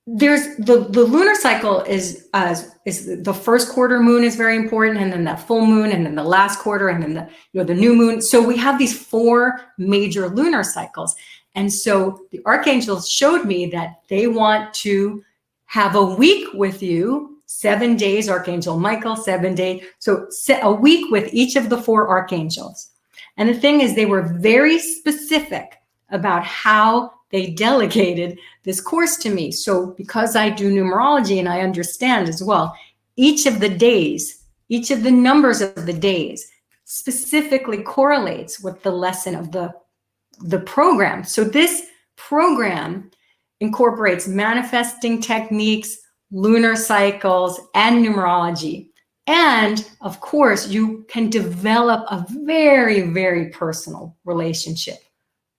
there's the lunar cycle is the first quarter moon is very important, and then the full moon, and then the last quarter, and then the new moon. So we have these 4 major lunar cycles. And so the archangels showed me that they want to have a week with you, 7 days, Archangel Michael, 7 days. So a week with each of the 4 archangels. And the thing is, they were very specific about how they delegated this course to me. So because I do numerology and I understand as well, each of the days, each of the numbers of the days specifically correlates with the lesson of the program. So this program incorporates manifesting techniques, lunar cycles, and numerology. And of course, you can develop a very, very personal relationship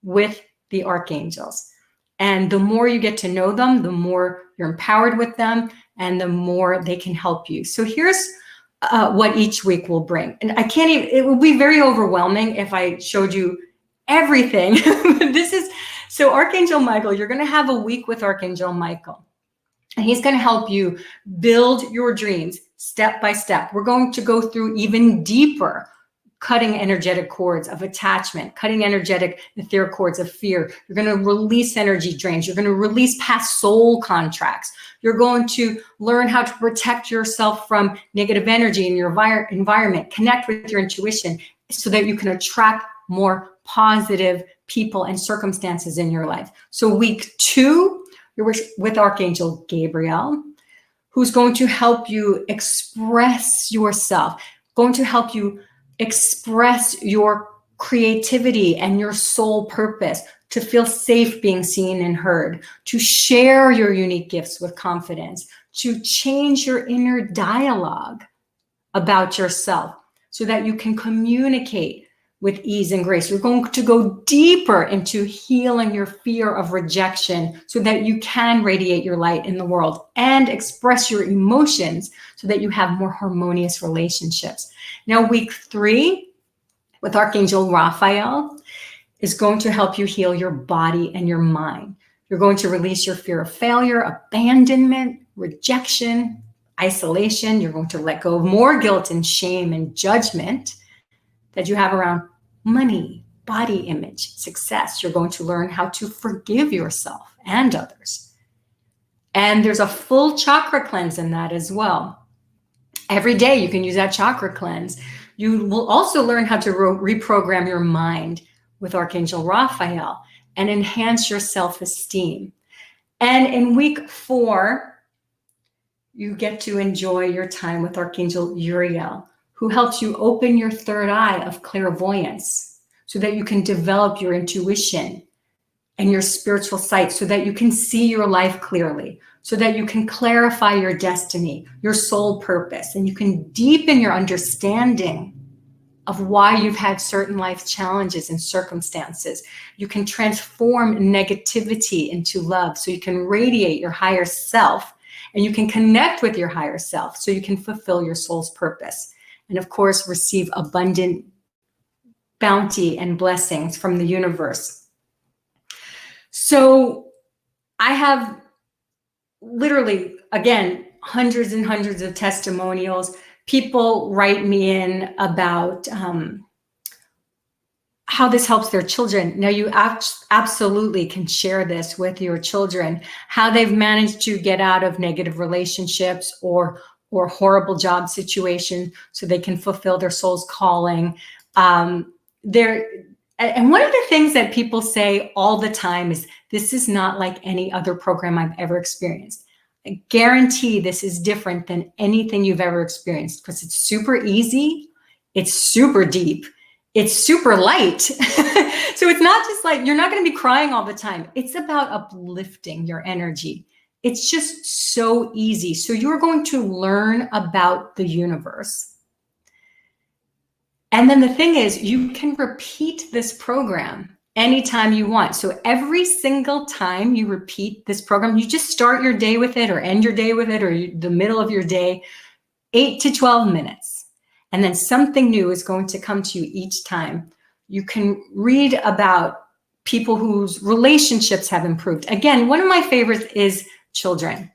with the archangels. And the more you get to know them, the more you're empowered with them, and the more they can help you. So here's what each week will bring. And I can't even, it will be very overwhelming if I showed you everything. So Archangel Michael, you're going to have a week with Archangel Michael. And he's going to help you build your dreams step by step. We're going to go through even deeper cutting energetic cords of attachment, cutting energetic etheric cords of fear. You're going to release energy drains. You're going to release past soul contracts. You're going to learn how to protect yourself from negative energy in your environment, connect with your intuition so that you can attract more positive people and circumstances in your life. So week 2, you're with Archangel Gabriel, who's going to help you express yourself, going to help you express your creativity and your soul purpose, to feel safe being seen and heard, to share your unique gifts with confidence, to change your inner dialogue about yourself so that you can communicate with ease and grace. You're going to go deeper into healing your fear of rejection so that you can radiate your light in the world and express your emotions so that you have more harmonious relationships. Now, week 3 with Archangel Raphael is going to help you heal your body and your mind. You're going to release your fear of failure, abandonment, rejection, isolation. You're going to let go of more guilt and shame and judgment that you have around money, body image, success. You're going to learn how to forgive yourself and others. And there's a full chakra cleanse in that as well. Every day you can use that chakra cleanse. You will also learn how to reprogram your mind with Archangel Raphael and enhance your self-esteem. And in week 4, you get to enjoy your time with Archangel Uriel, who helps you open your third eye of clairvoyance so that you can develop your intuition and your spiritual sight so that you can see your life clearly, so that you can clarify your destiny, your soul purpose, and you can deepen your understanding of why you've had certain life challenges and circumstances. You can transform negativity into love so you can radiate your higher self, and you can connect with your higher self so you can fulfill your soul's purpose. And of course, receive abundant bounty and blessings from the universe. So I have literally, again, hundreds and hundreds of testimonials. People write me in about how this helps their children. Now, you absolutely can share this with your children, how they've managed to get out of negative relationships or horrible job situation so they can fulfill their soul's calling. And one of the things that people say all the time is, this is not like any other program I've ever experienced. I guarantee this is different than anything you've ever experienced, because it's super easy, it's super deep, it's super light. So it's not just like, you're not going to be crying all the time. It's about uplifting your energy. It's just so easy. So you're going to learn about the universe. And then the thing is, you can repeat this program anytime you want. So every single time you repeat this program, you just start your day with it or end your day with it, or the middle of your day, 8 to 12 minutes. And then something new is going to come to you each time. You can read about people whose relationships have improved. Again, one of my favorites is children.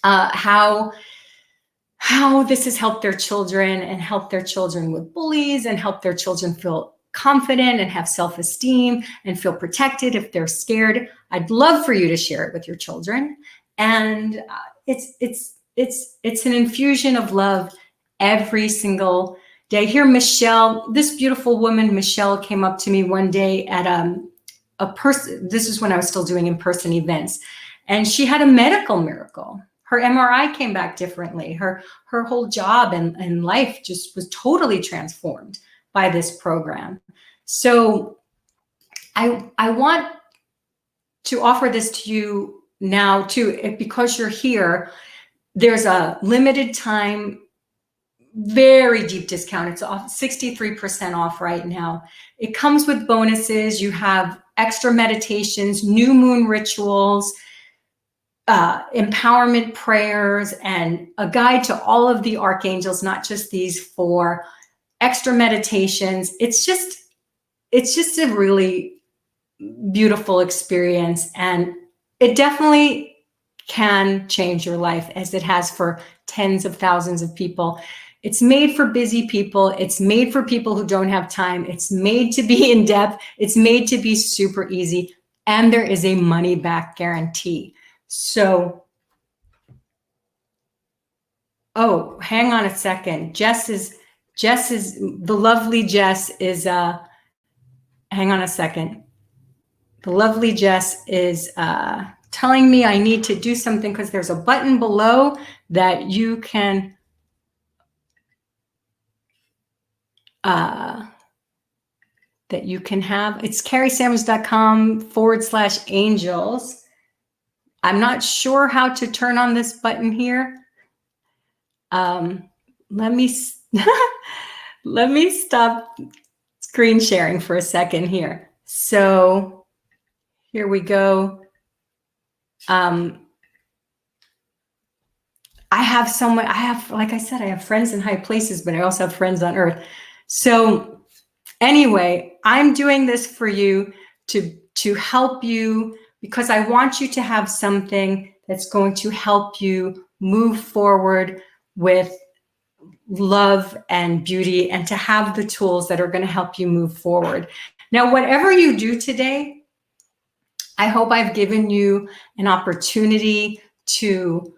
How this has helped their children and helped their children with bullies and helped their children feel confident and have self-esteem and feel protected if they're scared. I'd love for you to share it with your children. And it's an infusion of love every single day. Here, Michelle, this beautiful woman, Michelle, came up to me one day at this is when I was still doing in-person events, and she had a medical miracle. Her MRI came back differently. Her whole job and life just was totally transformed by this program. So I want to offer this to you now too, because you're here. There's a limited time, very deep discount. It's off 63% off right now. It comes with bonuses. You have extra meditations, new moon rituals, empowerment prayers, and a guide to all of the archangels, not just these 4, extra meditations. It's just a really beautiful experience, and it definitely can change your life, as it has for tens of thousands of people. It's made for busy people. It's made for people who don't have time. It's made to be in depth. It's made to be super easy. And there is a money back guarantee. So, oh, hang on a second. The lovely Jess is, hang on a second. The lovely Jess is telling me I need to do something, because there's a button below that you can, have. It's carriesamuels.com/angels. I'm not sure how to turn on this button here. Let me stop screen sharing for a second here. So here we go. Like I said, I have friends in high places, but I also have friends on earth. So anyway, I'm doing this for you to help you, because I want you to have something that's going to help you move forward with love and beauty, and to have the tools that are going to help you move forward. Now, whatever you do today, I hope I've given you an opportunity to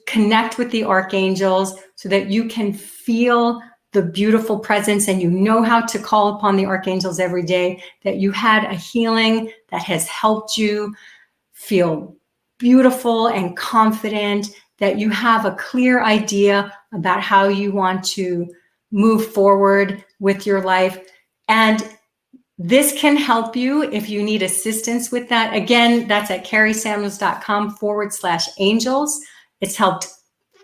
connect with the archangels, so that you can feel the beautiful presence, and you know how to call upon the archangels every day, that you had a healing that has helped you feel beautiful and confident, that you have a clear idea about how you want to move forward with your life. And this can help you if you need assistance with that. Again, that's at carriesamuels.com/angels. It's helped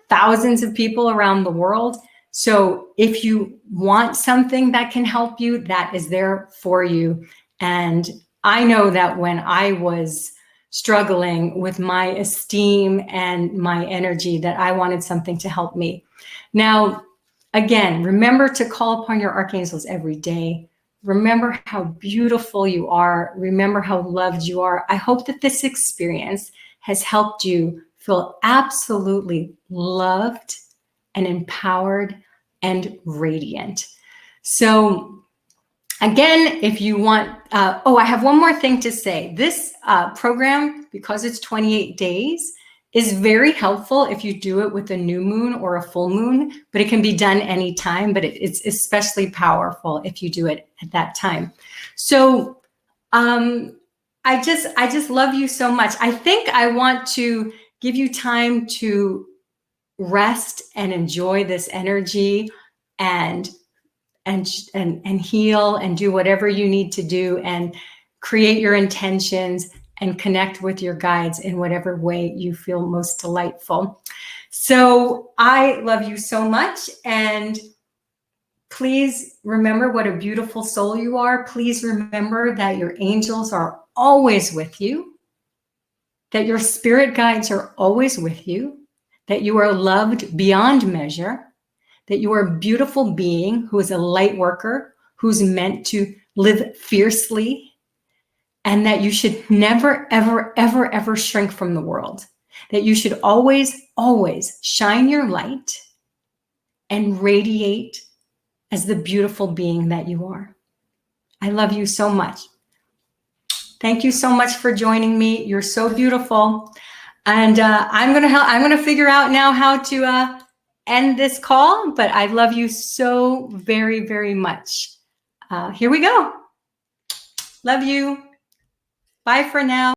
thousands of people around the world. So if you want something that can help you, that is there for you. And I know that when I was struggling with my esteem and my energy, that I wanted something to help me. Now, again, remember to call upon your archangels every day. Remember how beautiful you are. Remember how loved you are. I hope that this experience has helped you feel absolutely loved and empowered and radiant. So again, if you want, I have one more thing to say. This program, because it's 28 days, is very helpful if you do it with a new moon or a full moon, but it can be done anytime, but it's especially powerful if you do it at that time. So I just love you so much. I think I want to give you time to rest and enjoy this energy and heal and do whatever you need to do and create your intentions and connect with your guides in whatever way you feel most delightful. So I love you so much. And please remember what a beautiful soul you are. Please remember that your angels are always with you, that your spirit guides are always with you, that you are loved beyond measure, that you are a beautiful being who is a light worker, who's meant to live fiercely, and that you should never, ever, ever, ever shrink from the world, that you should always, always shine your light and radiate as the beautiful being that you are. I love you so much. Thank you so much for joining me. You're so beautiful. And I'm gonna figure out now how to end this call, but I love you so very, very much. Here we go. Love you. Bye for now.